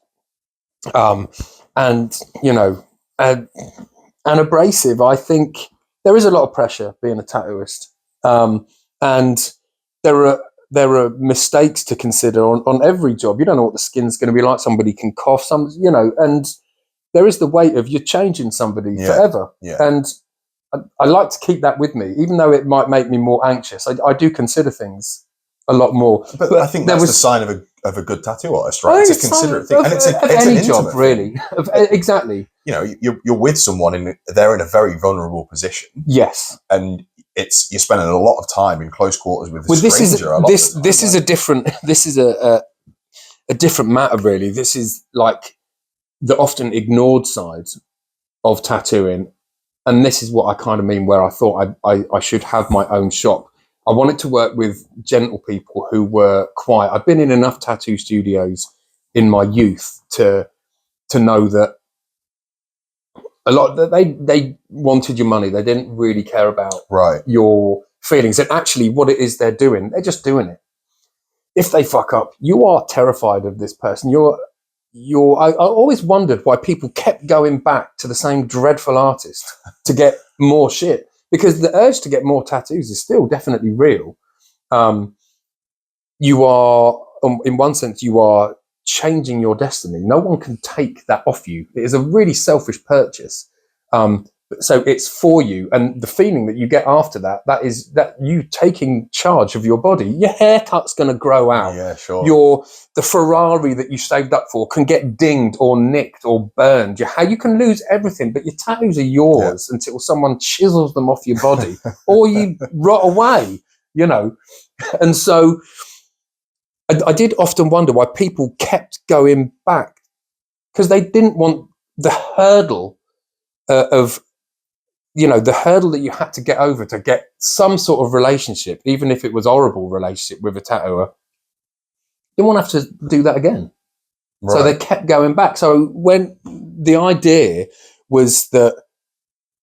and and abrasive. I think there is a lot of pressure being a tattooist, and there are mistakes to consider on every job. You don't know what the skin's going to be like. Somebody can cough, and there is the weight of you're changing somebody forever. Yeah. And I like to keep that with me, even though it might make me more anxious. I do consider things a lot more. But I think that's the sign of a good tattoo artist, right? It's a considerate thing. And it's any job, really. Exactly. You're with someone and they're in a very vulnerable position. Yes. And you're spending a lot of time in close quarters with a stranger. This is a different matter, really. This is like the often ignored side of tattooing, and this is what I kind of mean. Where I thought I should have my own shop. I wanted to work with gentle people who were quiet. I've been in enough tattoo studios in my youth to know that a lot that they wanted your money. They didn't really care about your feelings. And actually what it is they're doing, they're just doing it. If they fuck up, you are terrified of this person. I always wondered why people kept going back to the same dreadful artist to get more shit, because the urge to get more tattoos is still definitely real. You are, in one sense, you are changing your destiny. No one can take that off you. It is a really selfish purchase. So it's for you, and the feeling that you get after that is that you taking charge of your body. Your haircut's going to grow out. Yeah, sure. The Ferrari that you saved up for can get dinged or nicked or burned. You can lose everything, but your tattoos are yours until someone chisels them off your body or you rot away, And so I did often wonder why people kept going back, because they didn't want the hurdle the hurdle that you had to get over to get some sort of relationship, even if it was a horrible relationship with a tattooer. You didn't want to have to do that again. Right. So they kept going back. So when the idea was that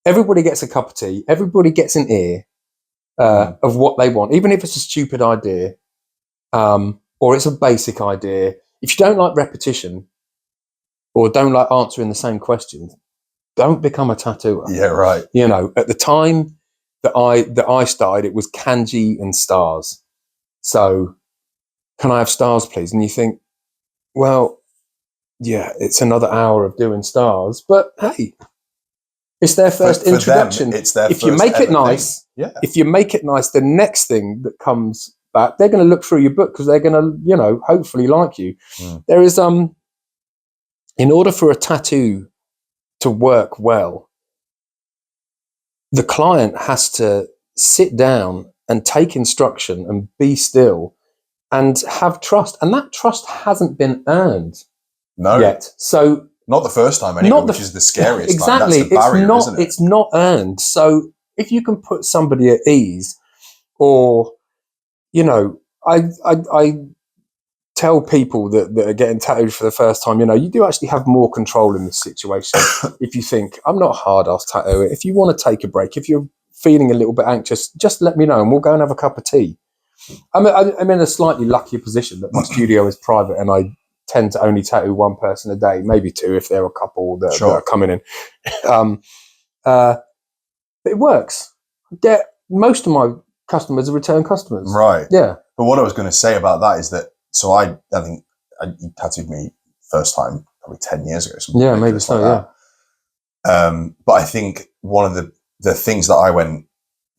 everybody gets a cup of tea, everybody gets an ear of what they want, even if it's a stupid idea. or it's a basic idea. If you don't like repetition or don't like answering the same questions, don't become a tattooer. Yeah, right. You know, at the time that I started, it was kanji and stars. So, can I have stars, please? And you think, well, yeah, it's another hour of doing stars, but hey, it's their first introduction. Them, it's their if you make it nice, if you make it nice, the next thing that comes back, they're going to look through your book because they're going to, you know, hopefully like you. There is in order for a tattoo to work well, the client has to sit down and take instruction and be still and have trust, and that trust hasn't been earned yet. So not the first time anyway, which is the scariest. Exactly, time. That's the barrier, isn't it? It's not earned. So if you can put somebody at ease, or you know, I tell people that are getting tattooed for the first time, you know, you do actually have more control in this situation. If you think, I'm not a hard-ass tattooer, if you want to take a break, if you're feeling a little bit anxious, just let me know and we'll go and have a cup of tea. I'm in a slightly luckier position that my studio is private and I tend to only tattoo one person a day, maybe two if they're a couple that are coming in. But it works. Most of my customers are return customers. Right. Yeah. But what I was going to say about that is that, so I think you tattooed me first time probably 10 years ago. Yeah, maybe so, like but I think one of the things that I went,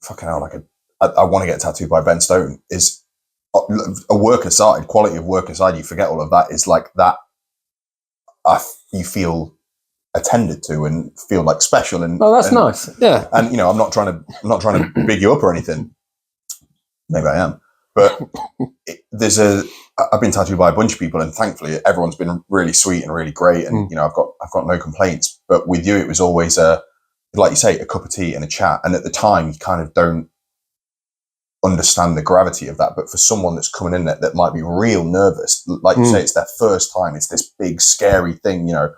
fucking hell, like I want to get tattooed by Ben Stone is a work aside, quality of work aside, you forget all of that, is like that you feel attended to and feel like special. And oh, that's nice. Yeah. And you know, I'm not trying to big you up or anything. Maybe I am, but I've been tattooed by a bunch of people, and thankfully everyone's been really sweet and really great, and you know, I've got no complaints. But with you, it was always like you say, a cup of tea and a chat. And at the time, you kind of don't understand the gravity of that. But for someone that's coming in that might be real nervous, like you say, it's their first time. It's this big, scary thing. You know,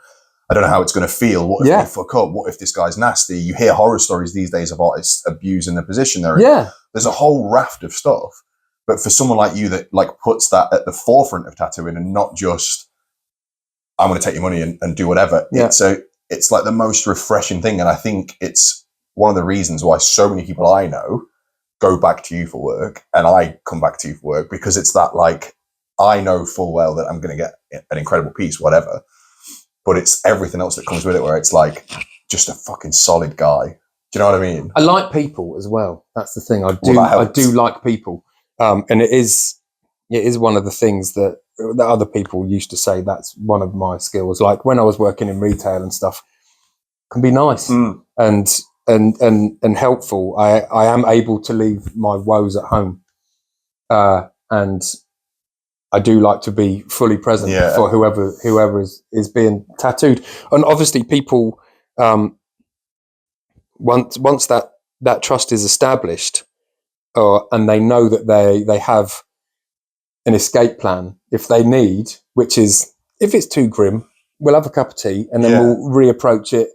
I don't know how it's going to feel. What if they fuck up? What if this guy's nasty? You hear horror stories these days of artists abusing the position they're in. Yeah. There's a whole raft of stuff. But for someone like you that like puts that at the forefront of tattooing and not just, I'm going to take your money and do whatever. Yeah. It's like the most refreshing thing. And I think it's one of the reasons why so many people I know go back to you for work and I come back to you for work, because it's that, like, I know full well that I'm going to get an incredible piece, whatever, but it's everything else that comes with it, where it's like just a fucking solid guy. Do you know what I mean? I like people as well. That's the thing. I do like people. And it is one of the things that other people used to say that's one of my skills. Like when I was working in retail and stuff, can be nice and helpful. I am able to leave my woes at home, and I do like to be fully present for whoever is being tattooed. And obviously, people once that trust is established, and they know that they have an escape plan if they need, which is, if it's too grim, we'll have a cup of tea and then we'll reapproach it.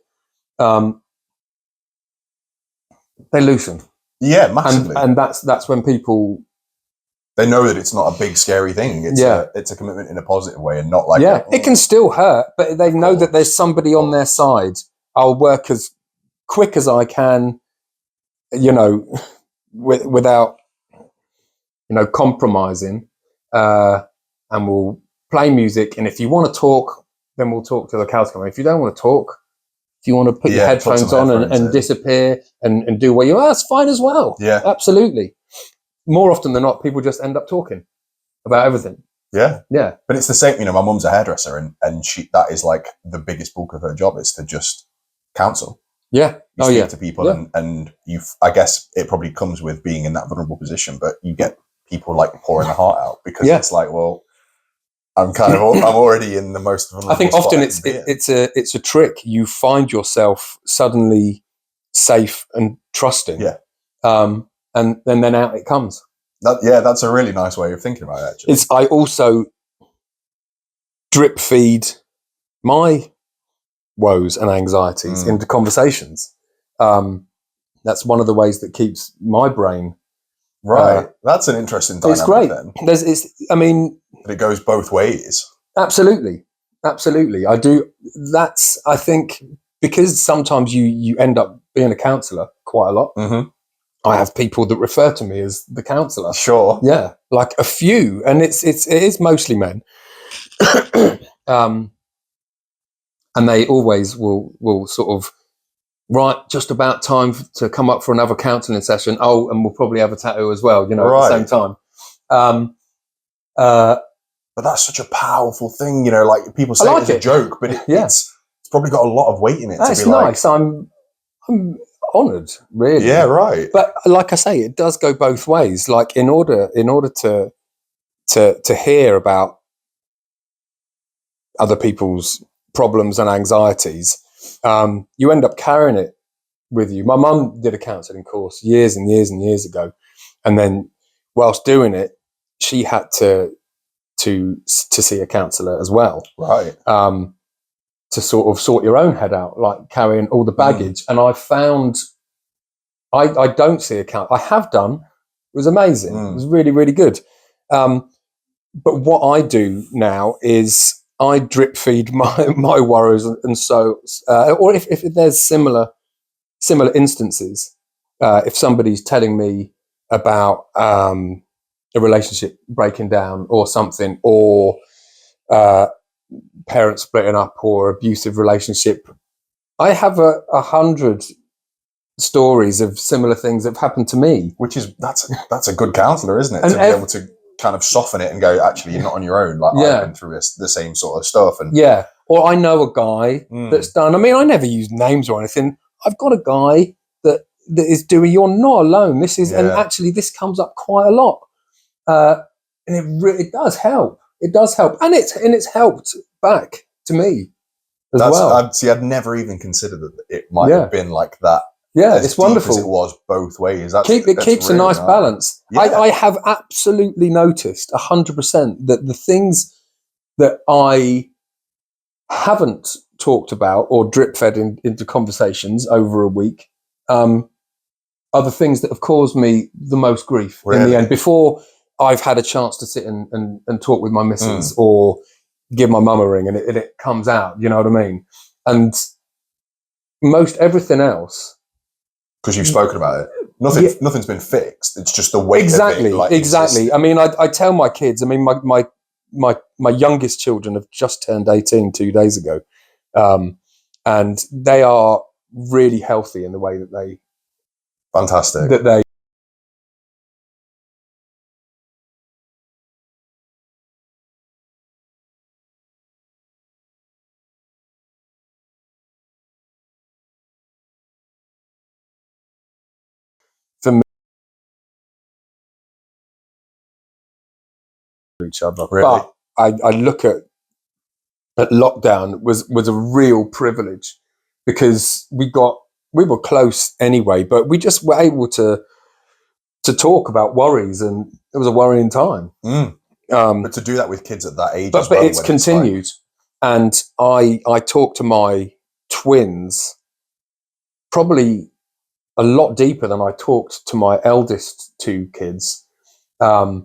They loosen. Yeah, massively. And that's when people, they know that it's not a big scary thing. It's a commitment in a positive way, and not like it can still hurt, but they know that there's somebody on their side. I'll work as quick as I can, you know, without, you know, compromising, and we'll play music. And if you want to talk, then we'll talk till the cows come home. If you don't want to talk, if you want to put your headphones on and disappear and do what you are, that's fine as well. Yeah, absolutely. More often than not, people just end up talking about everything. Yeah. Yeah. But it's the same, you know, my mum's a hairdresser, and that is like the biggest bulk of her job, is to just counsel. Yeah. You speak to people and I guess it probably comes with being in that vulnerable position, but you get people like pouring their heart out, because it's like, well, I'm already in the most vulnerable I think spot. often it's a trick. You find yourself suddenly safe and trusting. Yeah. And then out it comes. That's a really nice way of thinking about it, actually. I also drip feed my woes and anxieties into conversations. That's one of the ways that keeps my brain Right. That's an interesting dynamic. It's great. Then. I mean, it goes both ways. Absolutely. I do. I think, because sometimes you end up being a counsellor quite a lot. Mm-hmm. I have people that refer to me as the counsellor. Sure. Yeah, like a few, and it is mostly men. And they always will sort of, right, just about time to come up for another counselling session. Oh, and we'll probably have a tattoo as well, at the same time. But that's such a powerful thing, like people say it as a joke, but it's probably got a lot of weight in it. It's nice. I'm honoured, really. Yeah, right. But like I say, it does go both ways. Like in order to hear about other people's problems and anxieties, you end up carrying it with you. My mum did a counselling course years and years and years ago, and then whilst doing it, she had to see a counsellor as well, right? To sort of sort your own head out, like carrying all the baggage. And I found I don't see a counsellor. I have done. It was amazing. It was really, really good. But what I do now is I drip feed my worries, and so or if there's similar instances, if somebody's telling me about a relationship breaking down or something, or parents splitting up or abusive relationship, I have 100 stories of similar things that have happened to me. Which is that's a good counsellor, isn't it? To be able to kind of soften it and go, actually, you're not on your own. Like I've been through the same sort of stuff. And or I know a guy that's done. I mean, I never use names or anything. I've got a guy that is doing. You're not alone. This is, and actually, this comes up quite a lot, and it does help. It does help, and it's helped back to me as well. I'd never even considered that it might have been like that. Yeah, it's wonderful. As it was both ways. It keeps really a nice balance. Yeah. I have absolutely noticed 100% that the things that I haven't talked about or drip fed into conversations over a week are the things that have caused me the most grief in the end, before I've had a chance to sit and talk with my missus or give my mum a ring and it comes out, you know what I mean? And most everything else, because you've spoken about it, nothing's been fixed. It's just the weight of it. Exactly. I mean, I tell my kids. I mean, my youngest children have just turned 18 2 days ago, and they are really healthy in the way that they. Fantastic. That they. For me, each other, really? But I look at lockdown was a real privilege, because we were close anyway, but we just were able to talk about worries, and it was a worrying time. But to do that with kids at that age, but it's continued. And I talk to my twins probably a lot deeper than I talked to my eldest two kids. I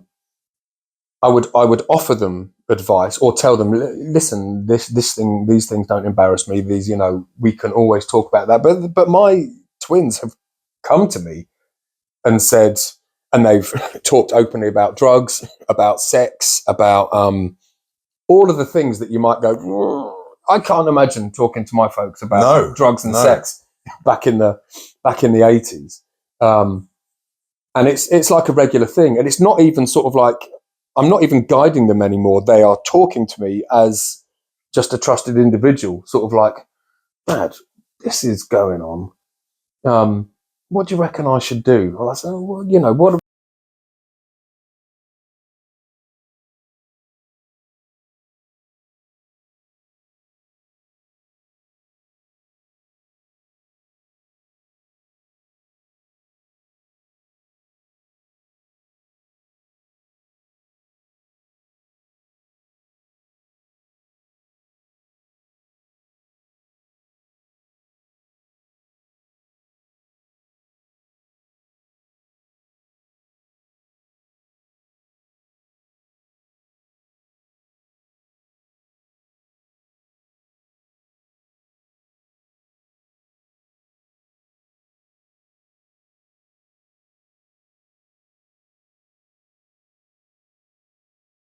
would offer them advice or tell them, listen, these things don't embarrass me. These, we can always talk about that. But my twins have come to me and said, and they've talked openly about drugs, about sex, about all of the things that you might go, I can't imagine talking to my folks about drugs and sex back in the 80s. And it's like a regular thing. And it's not even sort of like, I'm not even guiding them anymore. They are talking to me as just a trusted individual, sort of like, Dad, this is going on. What do you reckon I should do? Well, I said, well, what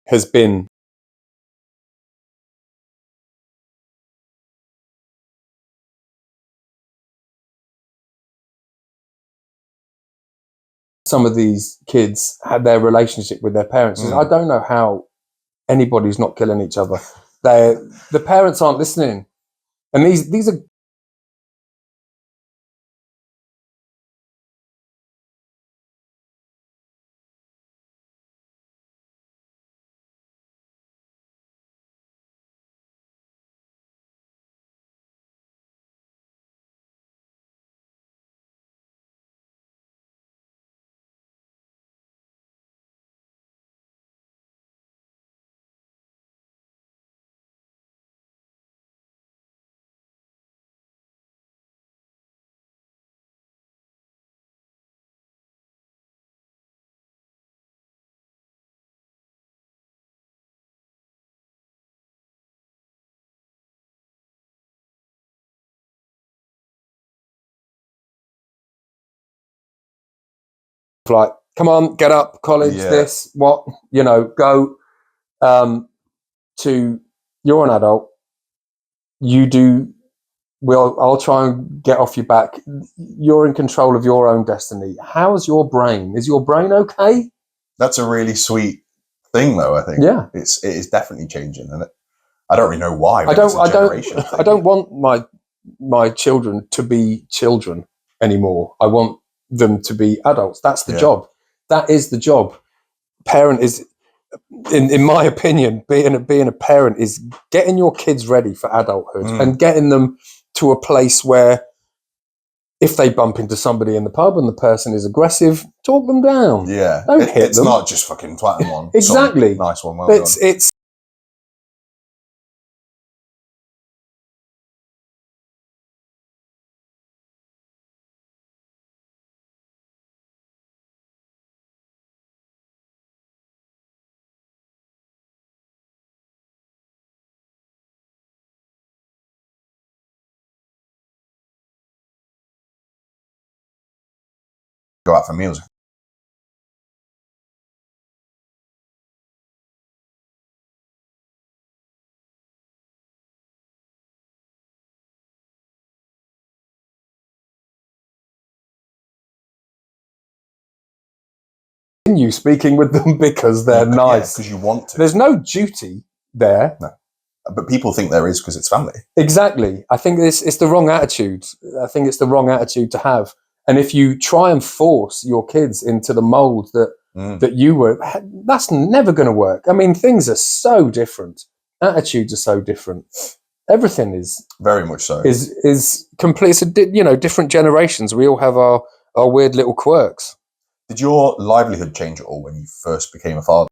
has been some of these kids had their relationship with their parents. I don't know how anybody's not killing each other. The parents aren't listening. And these are like, come on, get up, college, this, what, go to, you're an adult, you do, I'll try and get off your back. You're in control of your own destiny. How's your brain? Is your brain okay? That's a really sweet thing, though, I think. Yeah. It is definitely changing, and I don't really know why. I don't want my children to be children anymore. I want them to be adults. That's the job. That is the job. Parent is, in my opinion, being a parent is getting your kids ready for adulthood and getting them to a place where if they bump into somebody in the pub and the person is aggressive, talk them down. Yeah. Don't hit them. It's not just fucking twatting one. Exactly. Nice one. Well done. It's go out for meals. you speaking with them because they're nice. Because you want to. There's no duty there. No. But people think there is because it's family. Exactly. I think it's the wrong attitude. I think it's the wrong attitude to have. And if you try and force your kids into the mold that you were, that's never going to work. I mean, things are so different. Attitudes are so different. Everything is very much so. Is complete. It's different generations. We all have our weird little quirks. Did your livelihood change at all when you first became a father?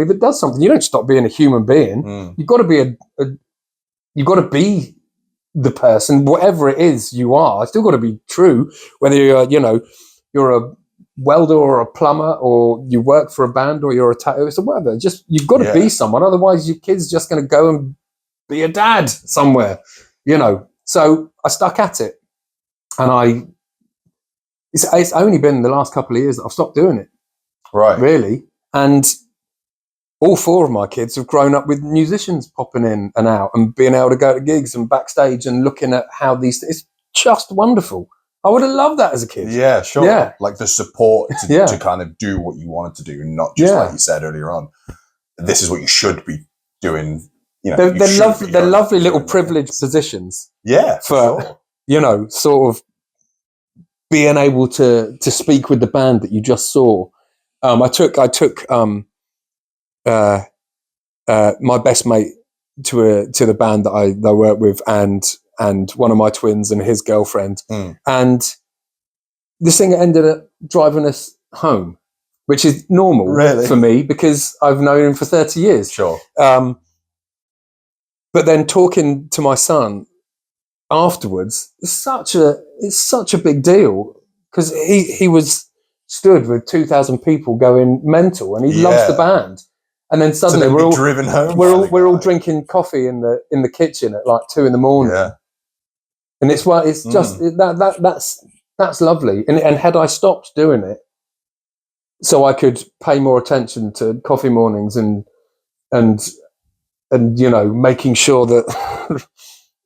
If it does something, you don't stop being a human being. You've got to be you've got to be the person, whatever it is you are. It's still got to be true, whether you're a welder or a plumber, or you work for a band, or you're a tattooist or whatever. Just you've got to be someone. Otherwise, your kid's just going to go and be a dad somewhere. So I stuck at it, and it's only been the last couple of years that I've stopped doing it. Right. Really, and all four of my kids have grown up with musicians popping in and out and being able to go to gigs and backstage and looking at how these. It's just wonderful. I would have loved that as a kid. Yeah, sure. Yeah. Like the support to kind of do what you wanted to do, and not just like you said earlier on, this is what you should be doing. You know, they're lovely little privileged positions. Yeah, for sort of being able to speak with the band that you just saw. I took my best mate to the band that I work with, and one of my twins and his girlfriend, and the singer ended up driving us home, which is normal for me because I've known him for 30 years. Sure. But then talking to my son afterwards, it's such a big deal because he was stood with 2,000 people going mental, and he loves the band. And then suddenly we're all driven home. We're all drinking coffee in the kitchen at like 2 a.m. Yeah. And it's just that's lovely. And had I stopped doing it, so I could pay more attention to coffee mornings and making sure that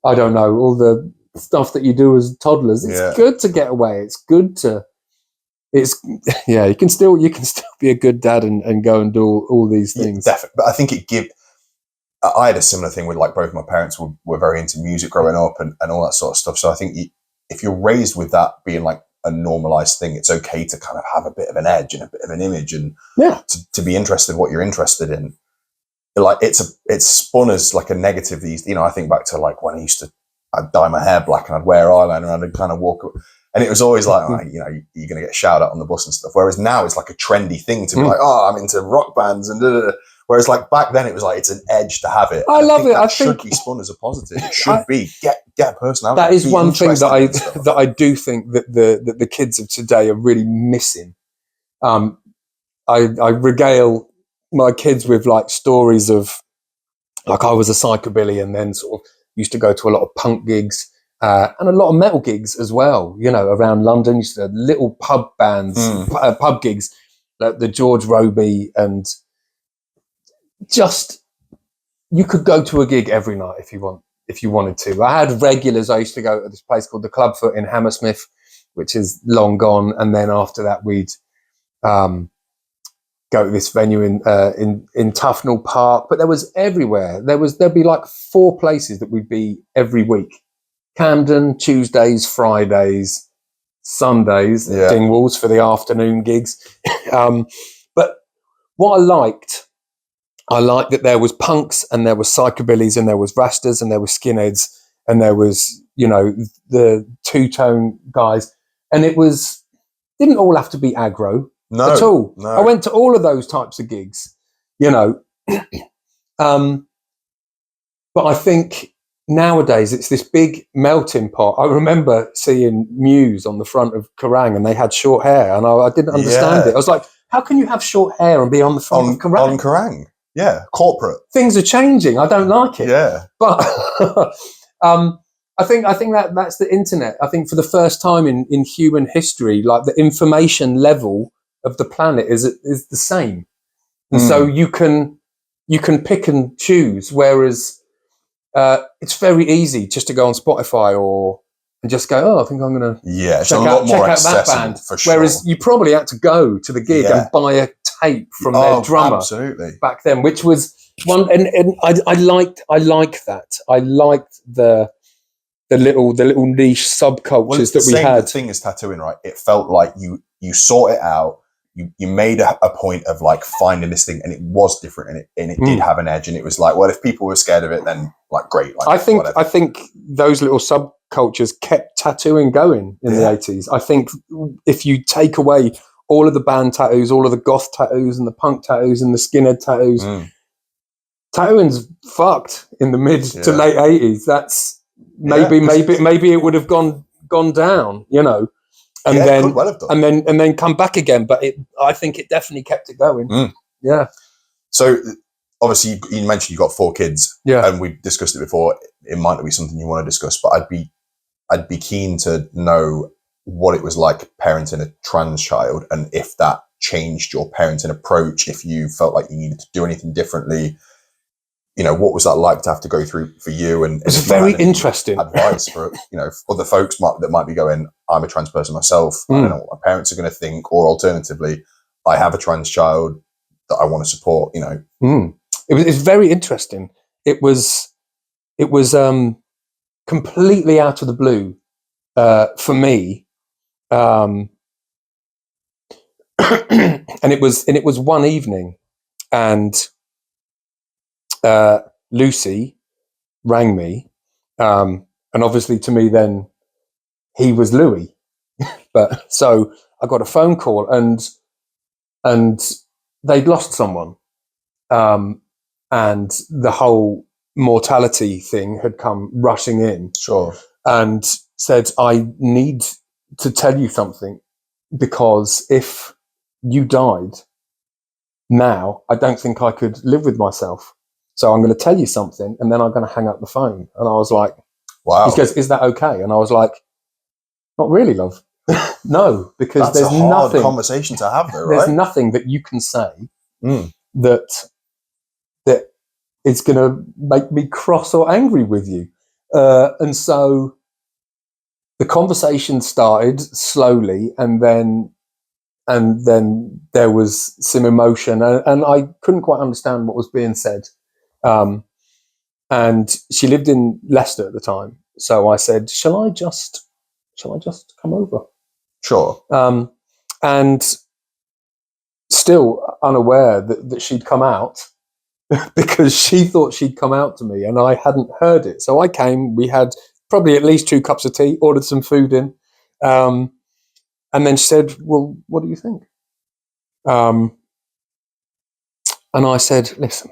I don't know, all the stuff that you do as toddlers. It's good to get away. It's good to. You can still be a good dad and go and do all these things. Yeah, definitely. But I think I had a similar thing with, like, both my parents were very into music growing up and all that sort of stuff. So I think if you're raised with that being like a normalized thing, it's okay to kind of have a bit of an edge and a bit of an image, and to be interested in what you're interested in. Like it's spun as like a negative. I think back to like when I'd dye my hair black and I'd wear eyeliner and I'd kind of walk, and it was always like, you're going to get shouted at on the bus and stuff. Whereas now it's like a trendy thing to be like, I'm into rock bands and da-da-da. Whereas like back then it was like, it's an edge to have it. I love it. I think should be spun as a positive. It should be get a personality. That is one thing that I do think that the kids of today are really missing. I regale my kids with like stories of, like, I was a psychobilly and then sort of used to go to a lot of punk gigs and a lot of metal gigs as well, around London. Used to have little pub bands, pub gigs, like the George Roby, and just, you could go to a gig every night if you wanted to. I had regulars. I used to go to this place called the Clubfoot in Hammersmith, which is long gone, and then after that we'd go to this venue in Tufnell Park. But there was everywhere. There'd be like 4 places that we'd be every week: Camden, Tuesdays, Fridays, Sundays, Dingwalls for the afternoon gigs. But what I liked that there was punks and there was psychobillies and there was rastas and there was skinheads and there was, the two-tone guys. And it didn't all have to be aggro at all. No. I went to all of those types of gigs, But I think nowadays it's this big melting pot. I remember seeing Muse on the front of Kerrang and they had short hair, and I didn't understand it. I was like, how can you have short hair and be on the front of Kerrang? On Kerrang, yeah, corporate. Things are changing. I don't like it. Yeah, but I think that's the internet. I think for the first time in human history, like, the information level of the planet is the same, and so you can pick and choose. Whereas it's very easy just to go on Spotify and just go, I think I'm going to check out that band. For sure. Whereas you probably had to go to the gig and buy a tape from their drummer. Absolutely. Back then, which was one, and I liked that. I liked the little niche subcultures that we had. The thing is tattooing, right? It felt like you sought it out. You made a point of like finding this thing, and it was different, and it did have an edge, and it was like, well, if people were scared of it, then like great. Like, I think those little subcultures kept tattooing going in the 80s. I think if you take away all of the band tattoos, all of the goth tattoos, and the punk tattoos, and the skinhead tattoos, tattooing's fucked in the mid to late 80s. That's maybe it would have gone down, And then, well have done. and then come back again, but I think it definitely kept it going. Yeah. So obviously, you mentioned you got 4 kids, and we discussed it before. It might not be something you want to discuss, but I'd be keen to know what it was like parenting a trans child, and if that changed your parenting approach, if you felt like you needed to do anything differently. what was that like to have to go through for you? And it's very interesting advice for, other folks that might be going, I'm a trans person myself. I don't know what my parents are going to think, or alternatively, I have a trans child that I want to support, It's very interesting. It was completely out of the blue for me. And it was one evening, and Lucy rang me, and obviously to me then he was Louis. But so I got a phone call, and they'd lost someone, and the whole mortality thing had come rushing in. Sure. And said, I need to tell you something, because if you died now, I don't think I could live with myself. So I'm going to tell you something, and then I'm going to hang up the phone. And I was like, wow. He goes, is that okay? And I was like, not really, love. No, because that's there's a hard nothing conversation to have, though, right? There's nothing that you can say that is going to make me cross or angry with you. And so the conversation started slowly, and then there was some emotion, and I couldn't quite understand what was being said. And she lived in Leicester at the time, so I said, "Shall I just come over?" Sure. And still unaware that she'd come out, because she thought she'd come out to me, and I hadn't heard it. So I came. We had probably at least 2 cups of tea, ordered some food in, and then she said, "Well, what do you think?" And I said, "Listen,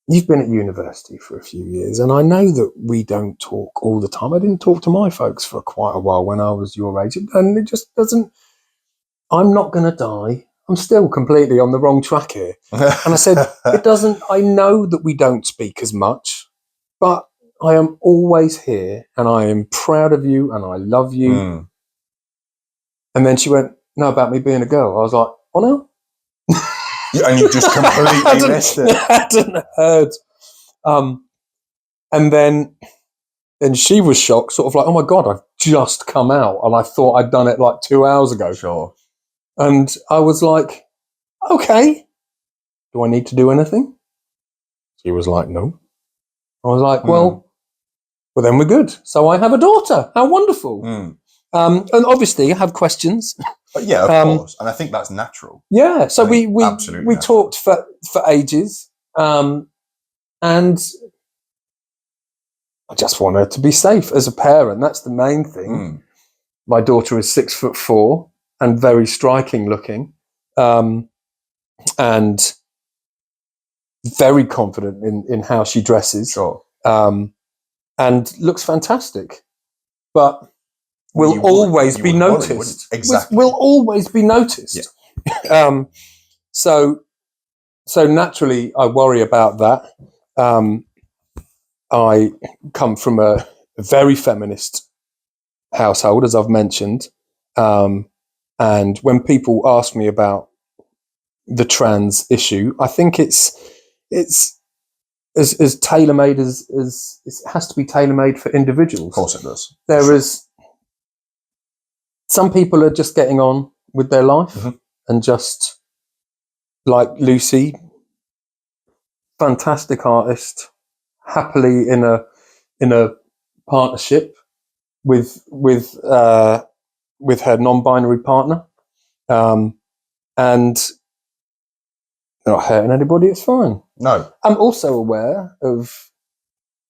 you've been at university for a few years, and I know that we don't talk all the time. I didn't talk to my folks for quite a while when I was your age, and it just doesn't. I'm not going to die. I'm still completely on the wrong track here." And I said, "It doesn't. I know that we don't speak as much, but I am always here, and I am proud of you, and I love you." And then she went, "No, about me being a girl." I was like, "Oh no." And you just completely missed it. I hadn't heard. And then she was shocked, sort of like, "Oh my God, I've just come out, and I thought I'd done it like 2 hours ago." Sure. And I was like, "Okay, do I need to do anything?" She was like, "No." I was like, well, then we're good. So I have a daughter. How wonderful. And obviously I have questions. But yeah, of course. And I think that's natural. Yeah. So we talked for ages. And I just want her to be safe as a parent. That's the main thing. My daughter is 6'4" and very striking looking. And very confident in how she dresses. Sure. And looks fantastic. But will always be noticed. Exactly. Will always be noticed. Yeah. So naturally I worry about that. I come from a very feminist household, as I've mentioned. And when people ask me about the trans issue, I think it's as tailor-made as it has to be tailor-made for individuals. Of course it does. There is some people are just getting on with their life and just, like Lucy, fantastic artist, happily in a partnership with her non-binary partner, and they're not hurting anybody. It's fine. No. I'm also aware of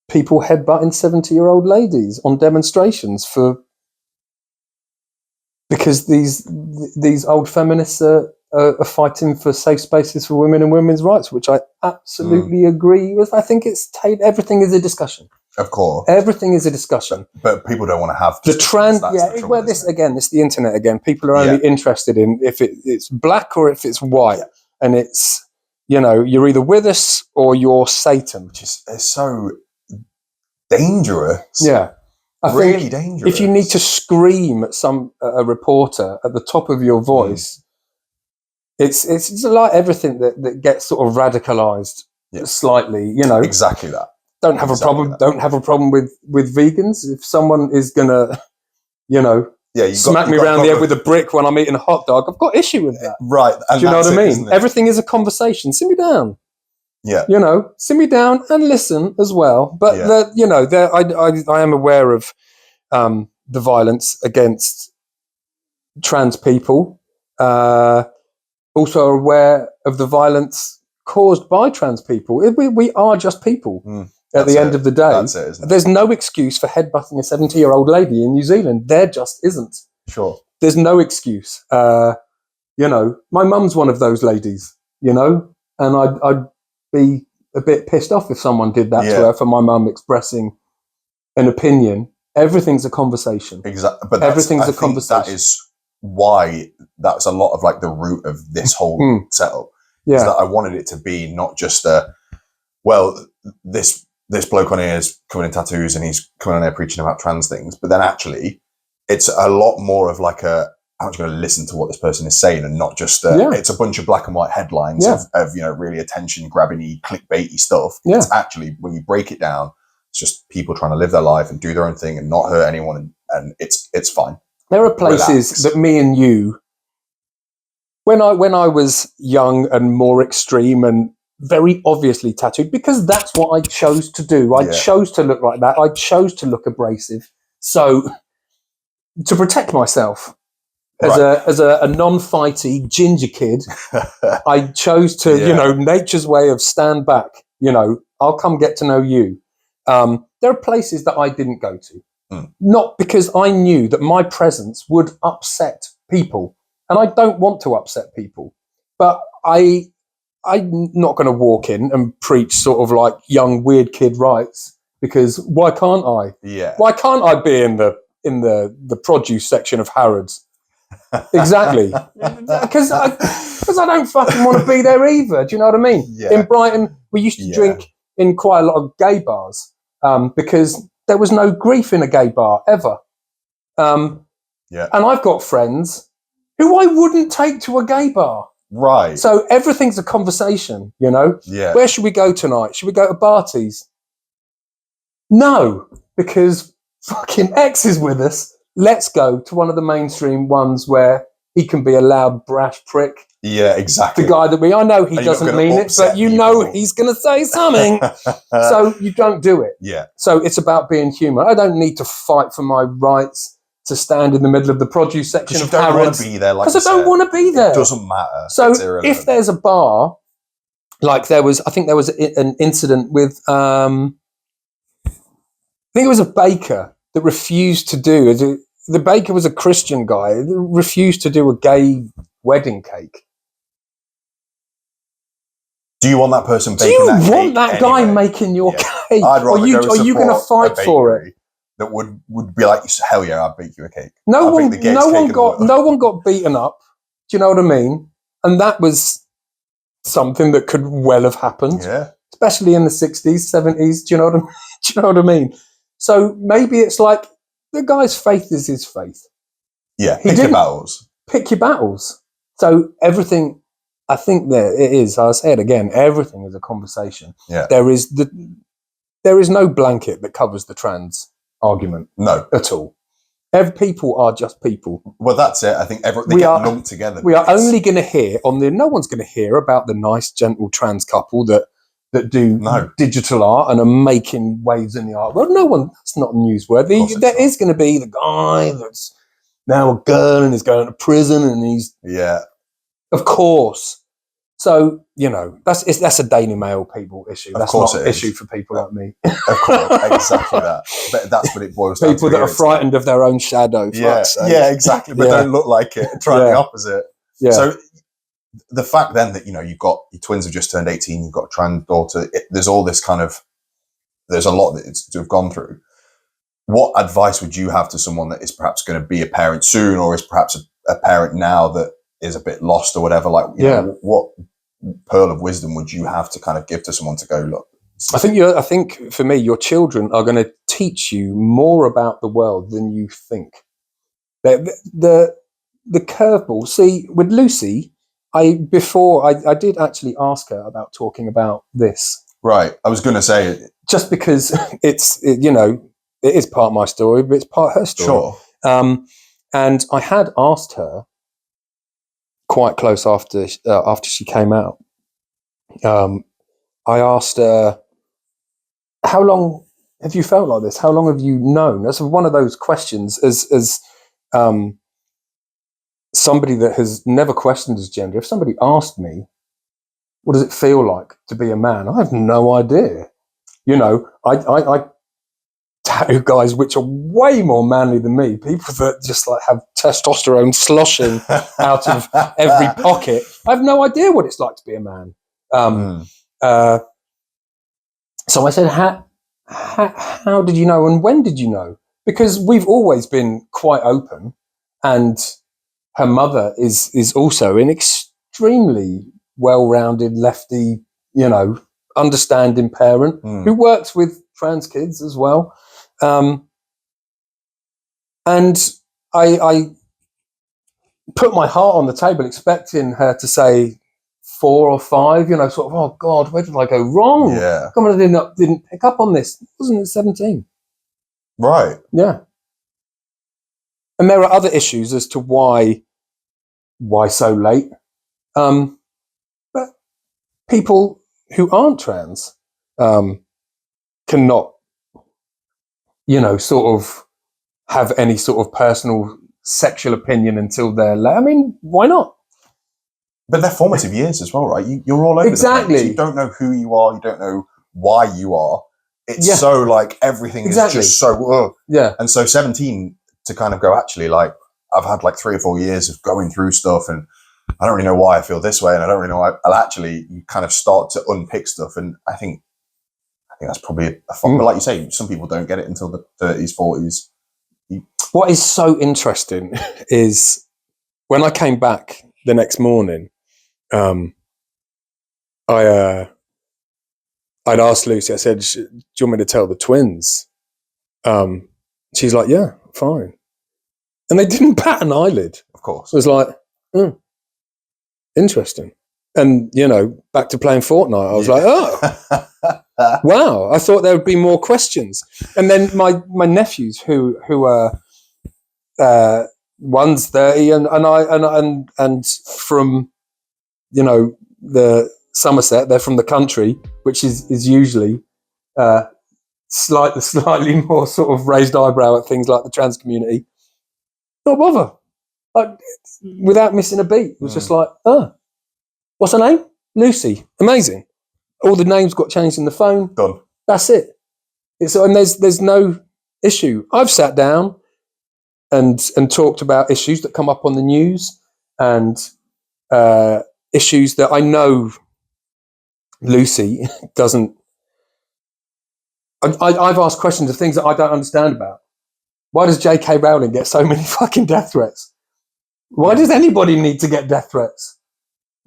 people headbutting 70-year-old ladies on demonstrations because these old feminists are fighting for safe spaces for women and women's rights, which I absolutely agree with. I think everything is a discussion. Of course. Everything is a discussion. But people don't want to have the trans. It's the internet again. People are only interested in if it's black or if it's white. Yeah. And it's, you're either with us or you're Satan. Which is so dangerous. Yeah. I really think dangerous. If you need to scream at a reporter at the top of your voice, it's like everything that gets sort of radicalized slightly, you know. Exactly that. Don't have a problem. Don't have a problem with vegans. If someone is gonna, you know, smack me around the head with a brick when I'm eating a hot dog, I've got issue with that. Right. And do you know what I mean? Everything is a conversation. Sit me down. Yeah. You know, sit me down and listen as well. But you know, I am aware of the violence against trans people. Also aware of the violence caused by trans people. We are just people. At the end of the day, that's it, isn't it? There's no excuse for headbutting a 70-year-old lady in New Zealand. There just isn't. Sure. There's no excuse. You know, my mum's one of those ladies, you know, and I'd be a bit pissed off if someone did that to her for my mum expressing an opinion. Everything's a conversation. Exactly. But everything's a conversation. That is why that's a lot of like the root of this whole setup. Yeah. Is that I wanted it to be not just this bloke on here is coming in tattoos and he's coming on here preaching about trans things, but then actually it's a lot more of like I'm just going to listen to what this person is saying and not just it's a bunch of black and white headlines of you know, really attention grabbing clickbaity stuff. It's actually, when you break it down, it's just people trying to live their life and do their own thing and not hurt anyone, and it's fine. There are places that me and you, when I was young and more extreme and very obviously tattooed, because that's what I chose to do. I chose to look like that. I chose to look abrasive. So to protect myself as a non-fighty ginger kid, I chose to, you know, nature's way of stand back. You know, I'll come get to know you. There are places that I didn't go to, not because I knew that my presence would upset people, and I don't want to upset people, but I'm not going to walk in and preach sort of like young weird kid rights, because why can't I? Yeah. Why can't I be in the produce section of Harrods? Exactly. Because I don't fucking want to be there either. Do you know what I mean? Yeah. In Brighton, we used to drink in quite a lot of gay bars because there was no grief in a gay bar ever. And I've got friends who I wouldn't take to a gay bar. Right. So everything's a conversation, you know? Yeah. Where should we go tonight? Should we go to Barty's? No, because fucking X is with us. Let's go to one of the mainstream ones where he can be a loud, brash prick. Yeah, exactly. The guy that I know he doesn't mean it, but you know he's going to say something. So you don't do it. Yeah. So it's about being human. I don't need to fight for my rights to stand in the middle of the produce section of Harrods. Because you don't want to be there, like because I don't want to be there. It doesn't matter. So if there's a bar, like I think there was an incident with, I think it was a baker that refused to do, the baker was a Christian guy, refused to do a gay wedding cake. Do you want that person baking that cake? Do you want that guy making your cake? I'd rather are you going to fight for it? That would be like, hell yeah, I'll bake you a cake. No one got beaten up. Do you know what I mean? And that was something that could well have happened. Yeah. Especially in the 60s, 70s. Do you know what I mean? Do you know what I mean? So maybe it's like the guy's faith is his faith. Yeah. Pick your battles. Pick your battles. So everything, I think that it is. I'll say it again. Everything is a conversation. Yeah. There is no blanket that covers the trans argument. No. At all. People are just people. Well, that's it. I think they get lumped together. We are only going to hear no one's going to hear about the nice, gentle trans couple that do digital art and are making waves in the art world. No one, that's not newsworthy. There is going to be the guy that's now a girl and is going to prison and he's... Yeah. Of course. So, you know, that's a Daily Mail people issue. That's not an issue for people like me. Of course, exactly that. But that's what it boils down to. People that are frightened of their own shadow. Yeah, exactly. But don't look like it. Try the opposite. Yeah. So the fact then that, you know, you've got your twins have just turned 18, you've got a trans daughter, there's all this kind of, there's a lot that to have gone through. What advice would you have to someone that is perhaps going to be a parent soon, or is perhaps a parent now that is a bit lost or whatever? Like, you know, what pearl of wisdom would you have to kind of give to someone to go, look? I think for me, your children are going to teach you more about the world than you think. The curveball. See, with Lucy, I did actually ask her about talking about this. Right. I was going to say it. Just because it is part of my story, but it's part of her story. Sure. And I had asked her quite close after she came out. I asked her, how long have you felt like this? How long have you known? That's one of those questions as somebody that has never questioned his gender. If somebody asked me, what does it feel like to be a man? I have no idea. I tattoo guys which are way more manly than me. People that just like have testosterone sloshing out of every pocket. I have no idea what it's like to be a man. So I said, how did you know, and when did you know? Because we've always been quite open, and her mother is also an extremely well-rounded lefty, understanding parent who works with trans kids as well. And I put my heart on the table expecting her to say 4 or 5, sort of, oh God, where did I go wrong? Yeah. Come on, I didn't pick up on this. It wasn't at 17. Right. Yeah. And there are other issues as to why so late. But people who aren't trans cannot, sort of have any sort of personal sexual opinion until they're late. I mean, why not? But they're formative years as well, right? You're all over exactly. the place. You don't know who you are. You don't know why you are. It's so like everything is just so. Yeah. And so 17 to kind of go, actually, like I've had like 3 or 4 years of going through stuff, and I don't really know why I feel this way, and I don't really know why. I'll actually, you kind of start to unpick stuff, and I think that's probably a fun. But like you say, some people don't get it until the 30s, 40s. What is so interesting is when I came back the next morning, I'd asked Lucy, I said, do you want me to tell the twins? She's like, yeah, fine. And they didn't bat an eyelid. Of course. It was like, interesting. And, back to playing Fortnite. I was like, oh, wow. I thought there would be more questions. And then my nephews who are, one's 30 and from, the Somerset, they're from the country, which is usually slightly more sort of raised eyebrow at things like the trans community. Not bother. Like, without missing a beat. It was just like, what's her name? Lucy. Amazing. All the names got changed in the phone. Done. That's it. And there's no issue. I've sat down and talked about issues that come up on the news and issues that I know Lucy doesn't. I've asked questions of things that I don't understand about. Why does J.K. Rowling get so many fucking death threats? Why does anybody need to get death threats?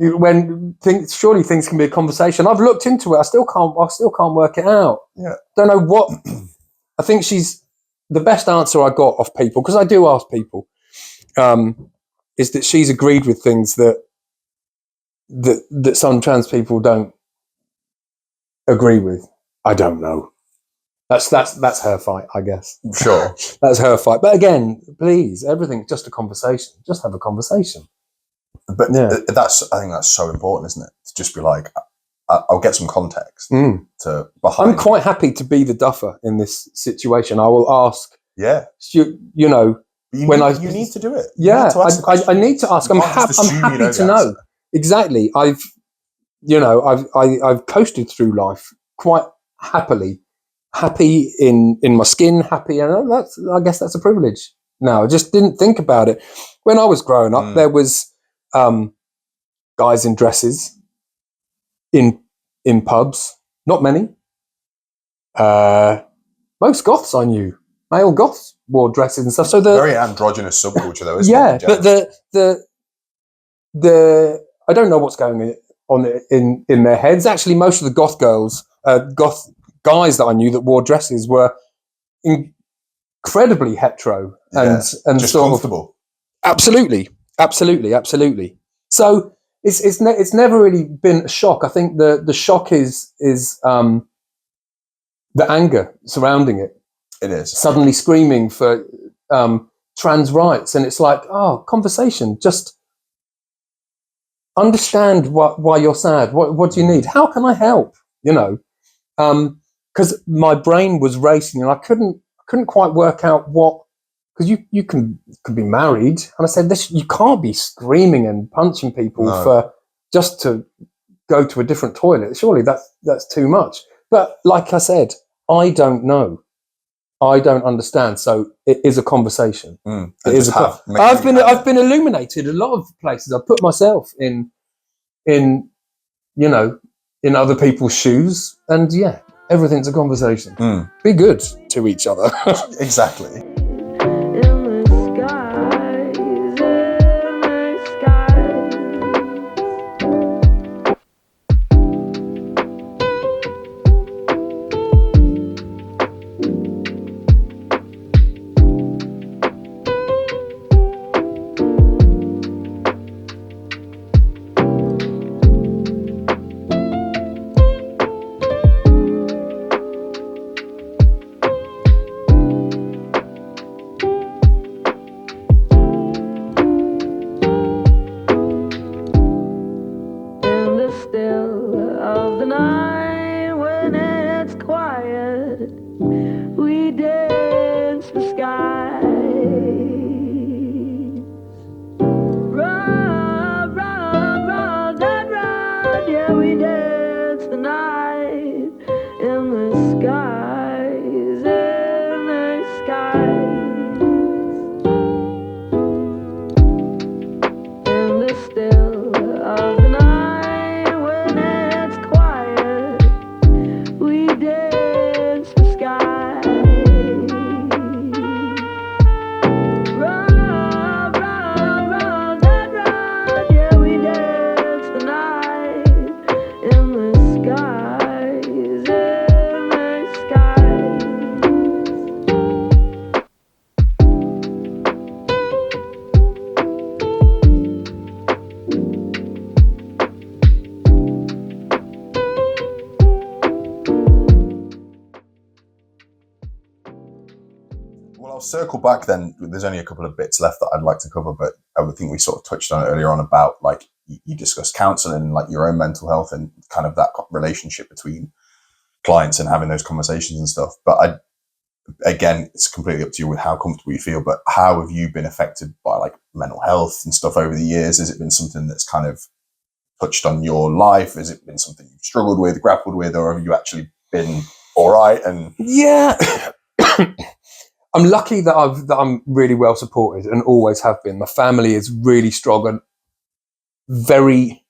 Surely things can be a conversation. I've looked into it. I still can't work it out. Yeah. Don't know what. I think she's the best answer I got off people, because I do ask people, is that she's agreed with things that some trans people don't agree with. I don't know. That's her fight, I guess. Sure. That's her fight. But again, please, everything's just a conversation. Just have a conversation. But I think that's so important, isn't it? To just be like, I'll get some context to behind. I'm quite happy to be the duffer in this situation. I will ask. Yeah. You need to do it. Yeah, I need to ask. I'm happy to know. Exactly. I've coasted through life quite happily. Happy in my skin, happy, and I guess that's a privilege. Now, I just didn't think about it. When I was growing up, there was guys in dresses in pubs. Not many. Most goths I knew, male goths wore dresses and stuff. So very androgynous subculture, though, isn't it? Yeah, but the I don't know what's going on in their heads. Actually, most of the goth girls, goth guys that I knew that wore dresses were incredibly hetero and just sort comfortable. Absolutely. So it's never really been a shock. I think the shock is the anger surrounding it. It is suddenly screaming for trans rights, and it's like, oh, conversation. Just understand why you're sad. What do you need? How can I help? You know, because my brain was racing, and I couldn't quite work out what. Because you could be married, and I said, this, you can't be screaming and punching people for just to go to a different toilet. Surely that's too much. But like I said, I don't know. I don't understand. So it is a conversation. It is I've been illuminated a lot of places. I've put myself in other people's shoes, and yeah, everything's a conversation. Be good to each other. Exactly. I'll circle back then. There's only a couple of bits left that I'd like to cover, but I think we sort of touched on it earlier on about, like, you discussed counselling and like your own mental health and kind of that relationship between clients and having those conversations and stuff. But again, it's completely up to you with how comfortable you feel, but how have you been affected by like mental health and stuff over the years? Has it been something that's kind of touched on your life? Has it been something you've struggled with, grappled with, or have you actually been all right? And yeah. I'm lucky that I'm really well supported and always have been. My family is really strong and very,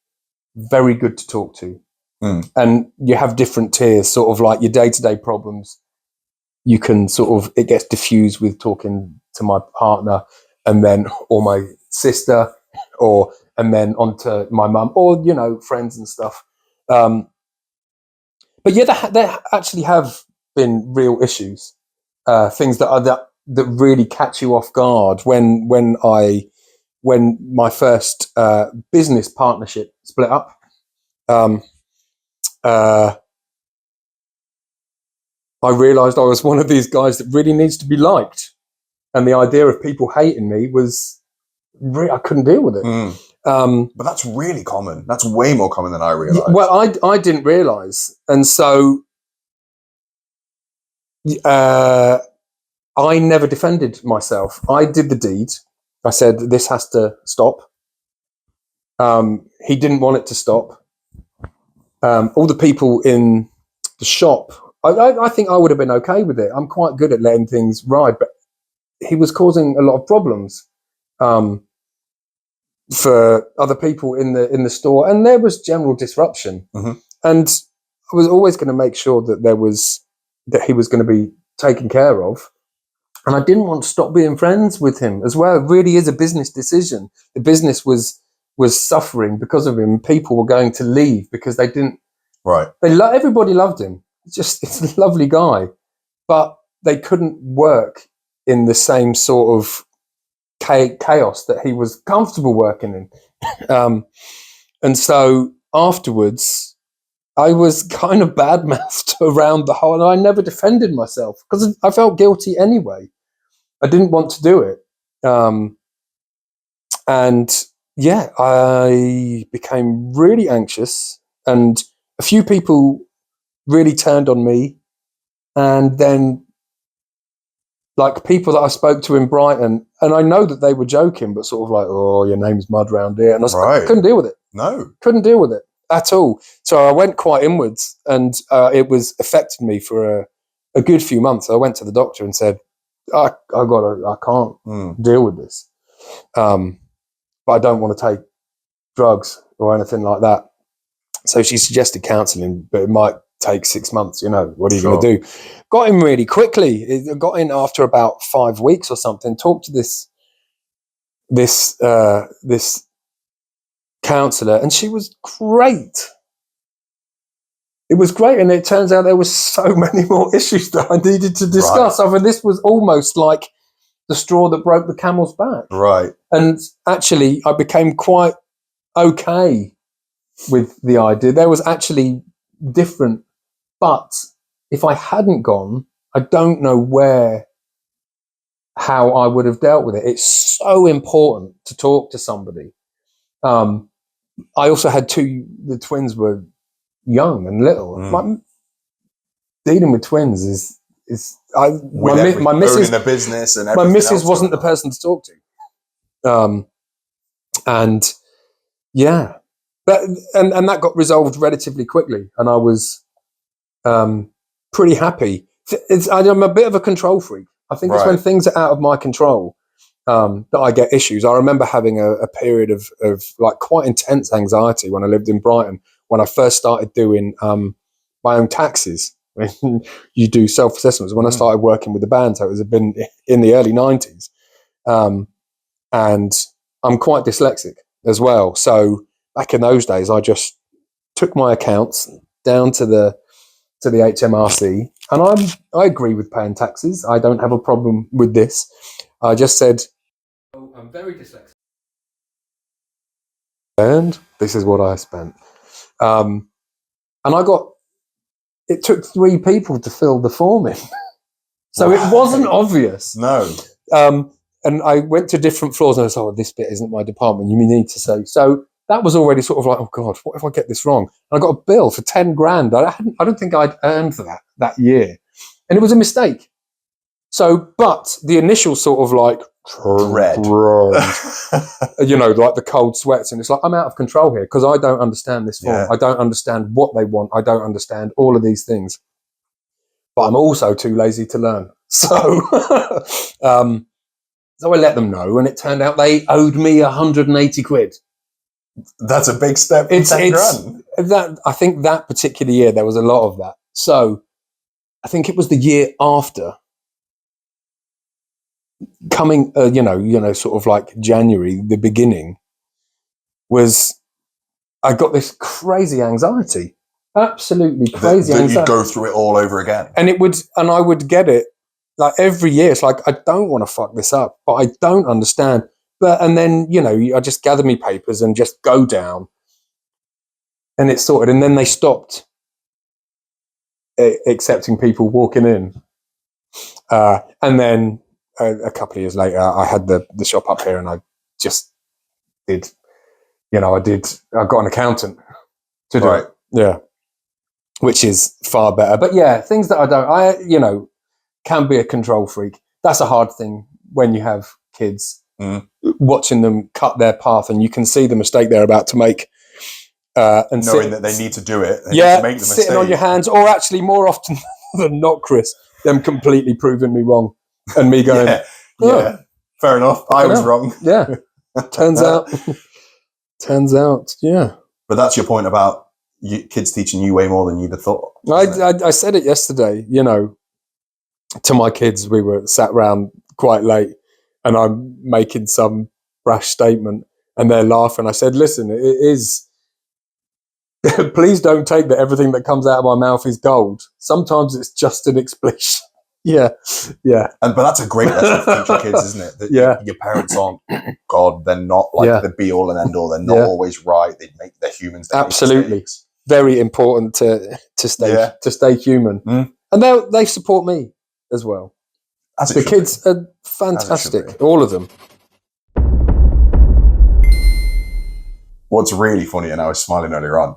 very good to talk to. And you have different tiers, sort of like your day-to-day problems. You can sort of, it gets diffused with talking to my partner, and then, or my sister, and then onto my mum, or, friends and stuff. But yeah, there actually have been real issues. Things that really catch you off guard when my first business partnership split up. I realised I was one of these guys that really needs to be liked, and the idea of people hating me was I couldn't deal with it. But that's really common. That's way more common than I realised. Well, I didn't realise, and so I never defended myself. I did the deed. I said, this has to stop. He didn't want it to stop. All the people in the shop, I think I would have been okay with it. I'm quite good at letting things ride, but he was causing a lot of problems for other people in the store, and there was general disruption. And I was always going to make sure that he was going to be taken care of. And I didn't want to stop being friends with him as well. It really is a business decision. The business was suffering because of him. People were going to leave because they didn't. Right. Everybody loved him. It's a lovely guy, but they couldn't work in the same sort of chaos that he was comfortable working in. And so afterwards, I was kind of bad-mouthed around the whole, and I never defended myself because I felt guilty anyway. I didn't want to do it. And yeah, I became really anxious, and a few people really turned on me. And then, like, people that I spoke to in Brighton, and I know that they were joking, but sort of like, oh, your name's mud round here. And I couldn't deal with it. No. Couldn't deal with it at all. So I went quite inwards, and it was affecting me for a good few months. I went to the doctor and said, I can't deal with this. But I don't want to take drugs or anything like that. So she suggested counselling, but it might take 6 months. You know, what are you going to do? Got in really quickly. Got in after about 5 weeks or something. Talked to this counsellor, and she was great. It was great, and it turns out there was so many more issues that I needed to discuss. I mean, this was almost like the straw that broke the camel's back. Right. And actually, I became quite okay with the idea. There was actually different, but if I hadn't gone, I don't know how I would have dealt with it. It's so important to talk to somebody. I also had the twins were young and little. Like, dealing with twins is my missus the business and my missus wasn't the person to talk to. And yeah, but and that got resolved relatively quickly, and I was pretty happy. I'm a bit of a control freak. I think it's when things are out of my control that I get issues. I remember having a period of like quite intense anxiety when I lived in Brighton, when I first started doing my own taxes. When you do self-assessments, when I started working with the band, so it was been in the early 90s, and I'm quite dyslexic as well. So back in those days, I just took my accounts down to the HMRC, and I agree with paying taxes. I don't have a problem with this. I just said, I'm very dyslexic, and this is what I spent. And it took 3 people to fill the form in. So it wasn't obvious. No. And I went to different floors, and I was like, this bit isn't my department. You need to say. So that was already sort of like, oh God, what if I get this wrong? And I got a bill for 10 grand. I don't think I'd earned that year. And it was a mistake. So, but the initial sort of like, dread. You know, like the cold sweats, and it's like, I'm out of control here because I don't understand this form. Yeah. I don't understand what they want. I don't understand all of these things, but I'm also too lazy to learn. So, so I let them know, and it turned out they owed me 180 quid. That's a big step. It's 10 grand. That, I think that particular year there was a lot of that. So I think it was the year after, coming, you know, sort of like January, the beginning, was I got this crazy anxiety, absolutely crazy anxiety. You'd go through it all over again, and I would get it like every year. It's like, I don't want to fuck this up, but I don't understand. And then, you know, I just gather me papers and just go down, and it's sorted. And then they stopped accepting people walking in, and then a couple of years later, I had the shop up here, and I just did, you know, I got an accountant to do it. Yeah. Which is far better. But yeah, things that I you know, can be a control freak. That's a hard thing when you have kids, watching them cut their path, and you can see the mistake they're about to make. And knowing that they need to do it. They need to make the mistake. Sitting on your hands, or actually more often than not, Chris, them completely proving me wrong, and me going, yeah, fair enough. I was wrong. Yeah. Turns out, yeah. But that's your point about kids teaching you way more than you'd have thought. I said it yesterday, you know, to my kids. We were sat round quite late, and I'm making some brash statement, and they're laughing. I said, listen, it is, please don't take that everything that comes out of my mouth is gold. Sometimes it's just an expletive. Yeah. But that's a great lesson for future kids, isn't it? That your parents aren't God. They're not like the be all and end all. They're not always right. They're humans. They Absolutely. Very important to stay human. And they support me as well. The kids are fantastic. All of them. What's really funny, and I was smiling earlier on,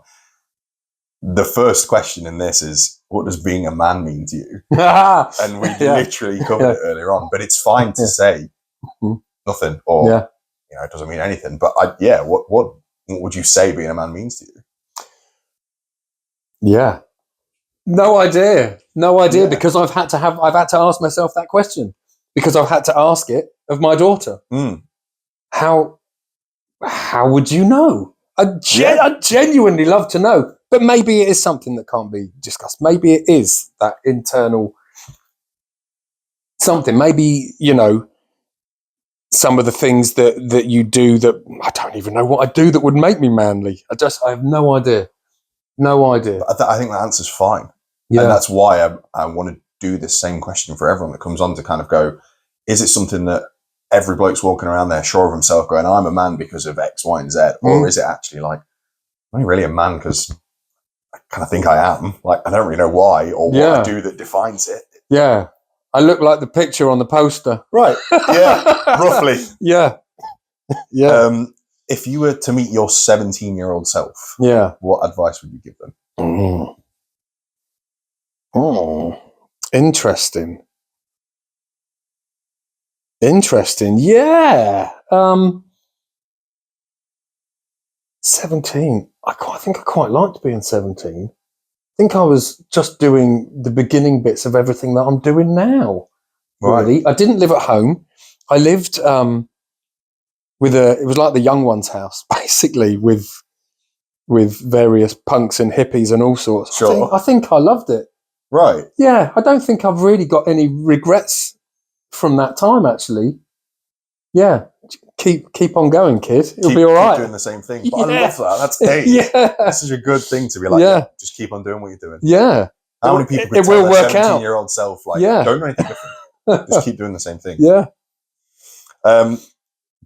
the first question in this is, what does being a man mean to you? And we literally covered it earlier on, but it's fine to say nothing, or it doesn't mean anything. But what would you say being a man means to you? Yeah, no idea, because I've had to ask myself that question, because I've had to ask it of my daughter. How would you know? I genuinely love to know, but maybe it is something that can't be discussed. Maybe it is that internal something. Maybe, some of the things that you do that I don't even know what I do that would make me manly. I have no idea. No idea. I think that answer's fine. Yeah. And that's why I want to do this same question for everyone that comes on, to kind of go, is it something that every bloke's walking around there sure of himself going, I'm a man because of X, Y, and Z? Or is it actually like, I'm only really a man because I kind of think I am. Like, I don't really know why or what I do that defines it. Yeah. I look like the picture on the poster. Right. Yeah. Roughly. Yeah. If you were to meet your 17-year-old self, what advice would you give them? Interesting. Yeah. 17. I think I quite liked being 17. I think I was just doing the beginning bits of everything that I'm doing now. Really. I didn't live at home. I lived it was like the young one's house, basically, with various punks and hippies and all sorts. Sure. I think I loved it. Right. Yeah, I don't think I've really got any regrets from that time, actually. Yeah. Keep on going, kid. It'll be all right. Keep doing the same thing. But I love that. That's Dave. This is a good thing to be like, just keep on doing what you're doing. Yeah. How many people could tell their 17-year-old self, like, don't do anything different. Just keep doing the same thing. Yeah.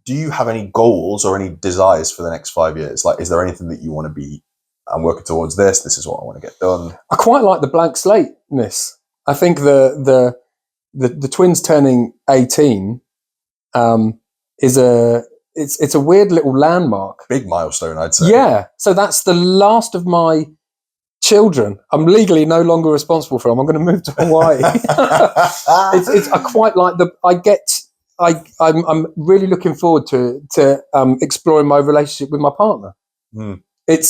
Do you have any goals or any desires for the next 5 years? Like, is there anything that you want to be, I'm working towards this is what I want to get done? I quite like the blank slate-ness. I think the twins turning 18 is it's a weird little landmark. Big milestone, I'd say. Yeah. So that's the last of my children. I'm legally no longer responsible for them. I'm going to move to Hawaii. I quite like I'm really looking forward to exploring my relationship with my partner. It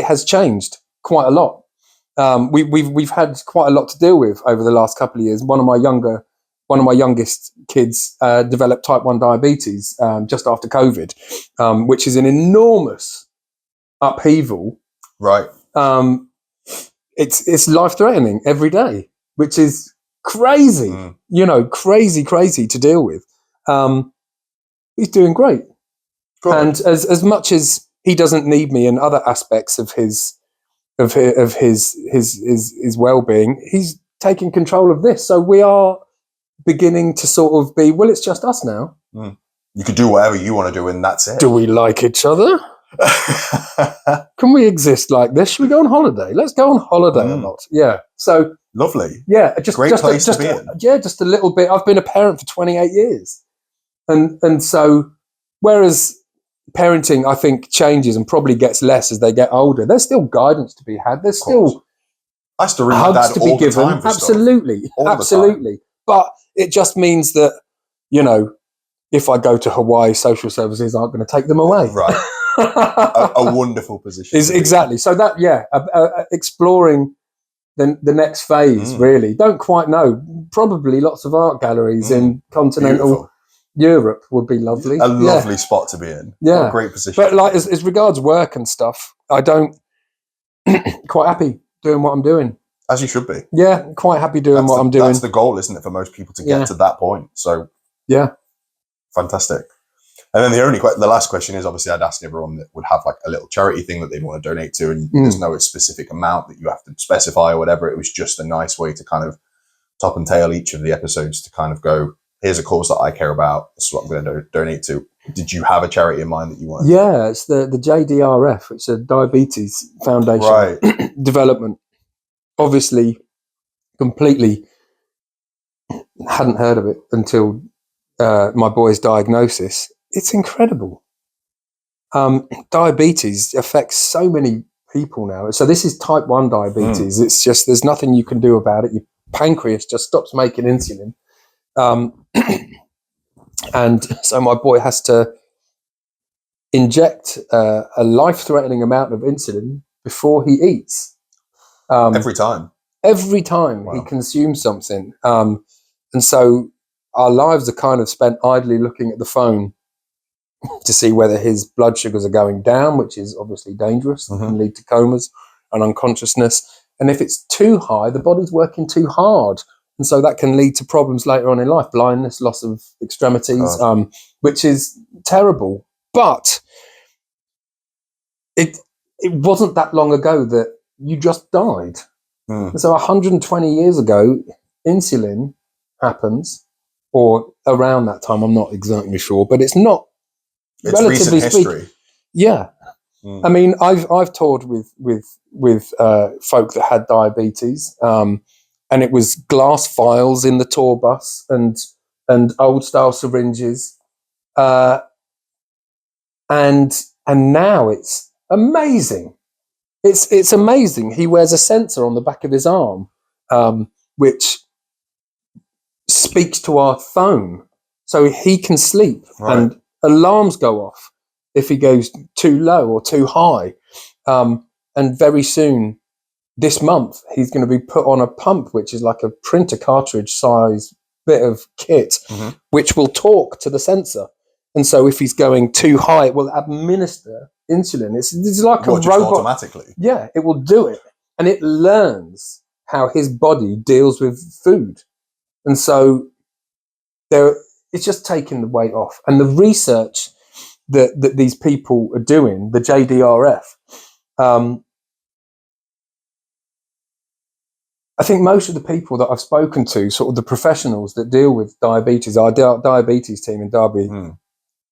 has changed quite a lot. We've had quite a lot to deal with over the last couple of years. One of my youngest kids developed Type-1 diabetes just after COVID, which is an enormous upheaval. Right. It's life-threatening every day, which is crazy. Crazy to deal with. He's doing great. Good. And as much as he doesn't need me in other aspects of his well-being, he's taking control of this. So we are beginning to sort of be, well, it's just us now. You could do whatever you want to do, and that's it. Do we like each other? Can we exist like this? Should we go on holiday? Let's go on holiday or not? Yeah. So lovely. Yeah. Great place to be in. Yeah, just a little bit. I've been a parent for 28 years. And so, whereas parenting, I think, changes and probably gets less as they get older, there's still guidance to be had. There's still hugs to be given. Absolutely. Absolutely. But it just means that, if I go to Hawaii, social services aren't going to take them away. Right. a wonderful position. Exactly. So that, exploring the next phase, really. Don't quite know. Probably lots of art galleries in continental Europe would be lovely. A lovely spot to be in. Yeah. What a great position. But like as regards work and stuff, I don't quite happy doing what I'm doing. As you should be. Yeah, quite happy doing what I'm doing. That's the goal, isn't it, for most people to get to that point. So yeah. Fantastic. And then the last question is, obviously I'd ask everyone that would have like a little charity thing that they want to donate to, and there's no specific amount that you have to specify or whatever. It was just a nice way to kind of top and tail each of the episodes to kind of go, here's a cause that I care about. This is what I'm going to donate to. Did you have a charity in mind that you wanted? Yeah, it's the JDRF. It's a Diabetes Foundation development. Obviously, completely hadn't heard of it until my boy's diagnosis. It's incredible. Diabetes affects so many people now. So this is type 1 diabetes. It's just, there's nothing you can do about it. Your pancreas just stops making insulin. And so my boy has to inject a life-threatening amount of insulin before he eats. Every time He consumes something. And so our lives are kind of spent idly looking at the phone to see whether his blood sugars are going down, which is obviously dangerous and can lead to comas and unconsciousness. And if it's too high, the body's working too hard. And so that can lead to problems later on in life, blindness, loss of extremities, which is terrible. But it wasn't that long ago that you just died. So 120 years ago, insulin happens, or around that time, I'm not exactly sure, but it's not relatively recent history. Yeah. I mean, I've toured with folk that had diabetes, and it was glass vials in the tour bus and old style syringes, and now it's amazing. It's amazing. He wears a sensor on the back of his arm, which speaks to our phone, so he can sleep, and alarms go off if he goes too low or too high. And very soon, this month, he's going to be put on a pump, which is like a printer cartridge size bit of kit, which will talk to the sensor. And so if he's going too high, it will administer insulin. It's like a robot. Automatically. Yeah, it will do it. And it learns how his body deals with food. And so it's just taking the weight off. And the research that these people are doing, the JDRF, I think most of the people that I've spoken to, sort of the professionals that deal with diabetes, our diabetes team in Derby,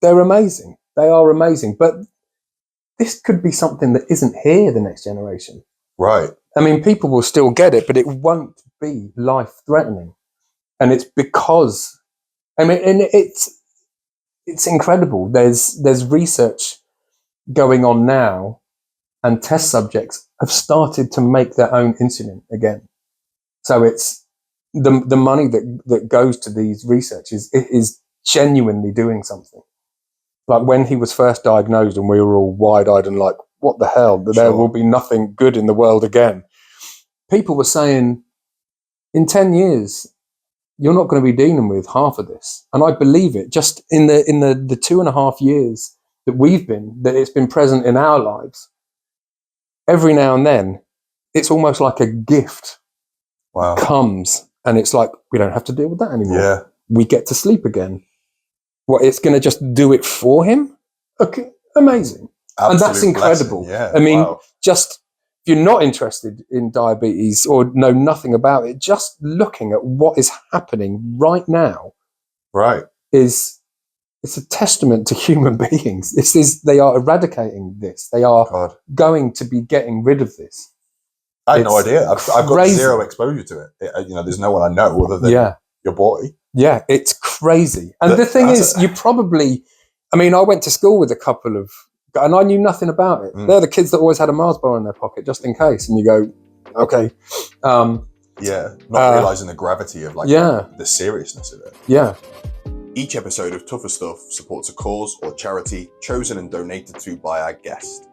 they're amazing. They are amazing. But this could be something that isn't here the next generation. Right. I mean, people will still get it, but it won't be life-threatening. And it's because, I mean, and it's incredible. There's research going on now, and test subjects have started to make their own insulin again. So it's the money that goes to these researchers is genuinely doing something. Like when he was first diagnosed and we were all wide-eyed and like, what the hell? There will be nothing good in the world again. People were saying, in 10 years, you're not going to be dealing with half of this. And I believe it. Just in the 2.5 years that it's been present in our lives, every now and then, it's almost like a gift comes, and it's like, we don't have to deal with that anymore. Yeah. We get to sleep again. What, it's going to just do it for him? Okay, amazing. Absolute and that's incredible. Blessing. Yeah. I mean, just if you're not interested in diabetes or know nothing about it, just looking at what is happening right now, it's a testament to human beings. They are eradicating this. They are going to be getting rid of this. I had no idea. I've got zero exposure to it. There's no one I know other than your boy. Yeah, it's crazy. And the thing is, you probably, I mean, I went to school with a couple of, and I knew nothing about it. They're the kids that always had a Mars bar in their pocket just in case. And you go, okay. Not realizing the gravity of the seriousness of it. Yeah. Each episode of Tougher Stuff supports a cause or charity chosen and donated to by our guest.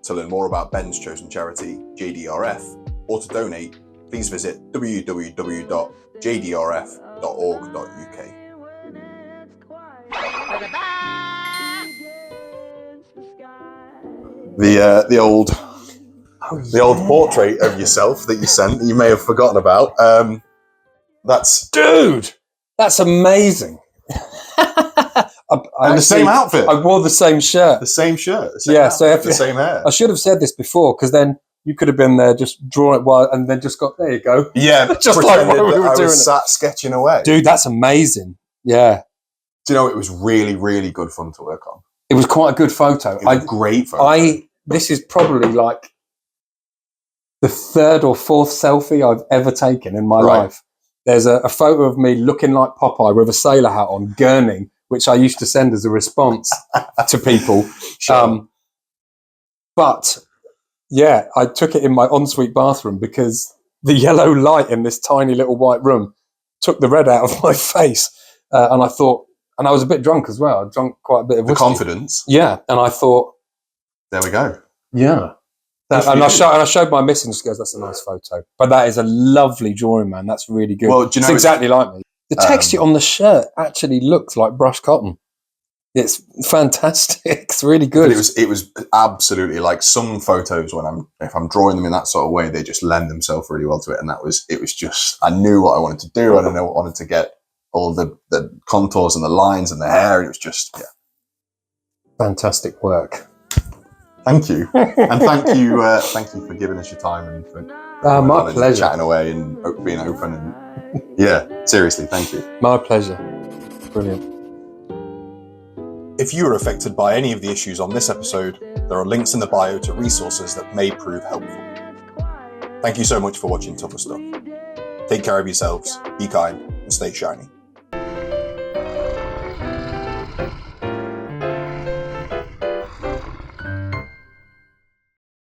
To learn more about Ben's chosen charity, JDRF, or to donate, please visit www.jdrf.org.uk. The old portrait of yourself that you sent that you may have forgotten about. That's amazing. And the same outfit. I wore the same shirt. The same shirt. The same yeah, outfit, so the same hair. I should have said this before, because then you could have been there just drawing it while, and then just got, there you go. Yeah, just like when we were I doing was sat sketching away. Dude, that's amazing. Yeah. Do you know, it was really, really good fun to work on. It was quite a good photo. It was a great photo. This is probably like the third or fourth selfie I've ever taken in my life. There's a photo of me looking like Popeye with a sailor hat on, gurning, which I used to send as a response to people. Sure. But yeah, I took it in my ensuite bathroom because the yellow light in this tiny little white room took the red out of my face. And I thought, and I was a bit drunk as well. I drank quite a bit of whiskey. The confidence. Yeah. And I thought, there we go. Yeah. And I showed my missus, and she goes, that's a nice photo. But that is a lovely drawing, man. That's really good. Well, do you know, it's exactly like me. The texture on the shirt actually looks like brushed cotton. It's fantastic. It's really good. But it was absolutely like some photos if I'm drawing them in that sort of way, they just lend themselves really well to it. And it was just, I knew what I wanted to do, and I wanted to get all the contours and the lines and the hair. And it was just, yeah. Fantastic work. Thank you. And thank you for giving us your time and for my pleasure. Chatting away and being open. And yeah, seriously, thank you. My pleasure. Brilliant. If you were affected by any of the issues on this episode, there are links in the bio to resources that may prove helpful. Thank you so much for watching Tougher Stuff. Take care of yourselves, be kind, and stay shiny.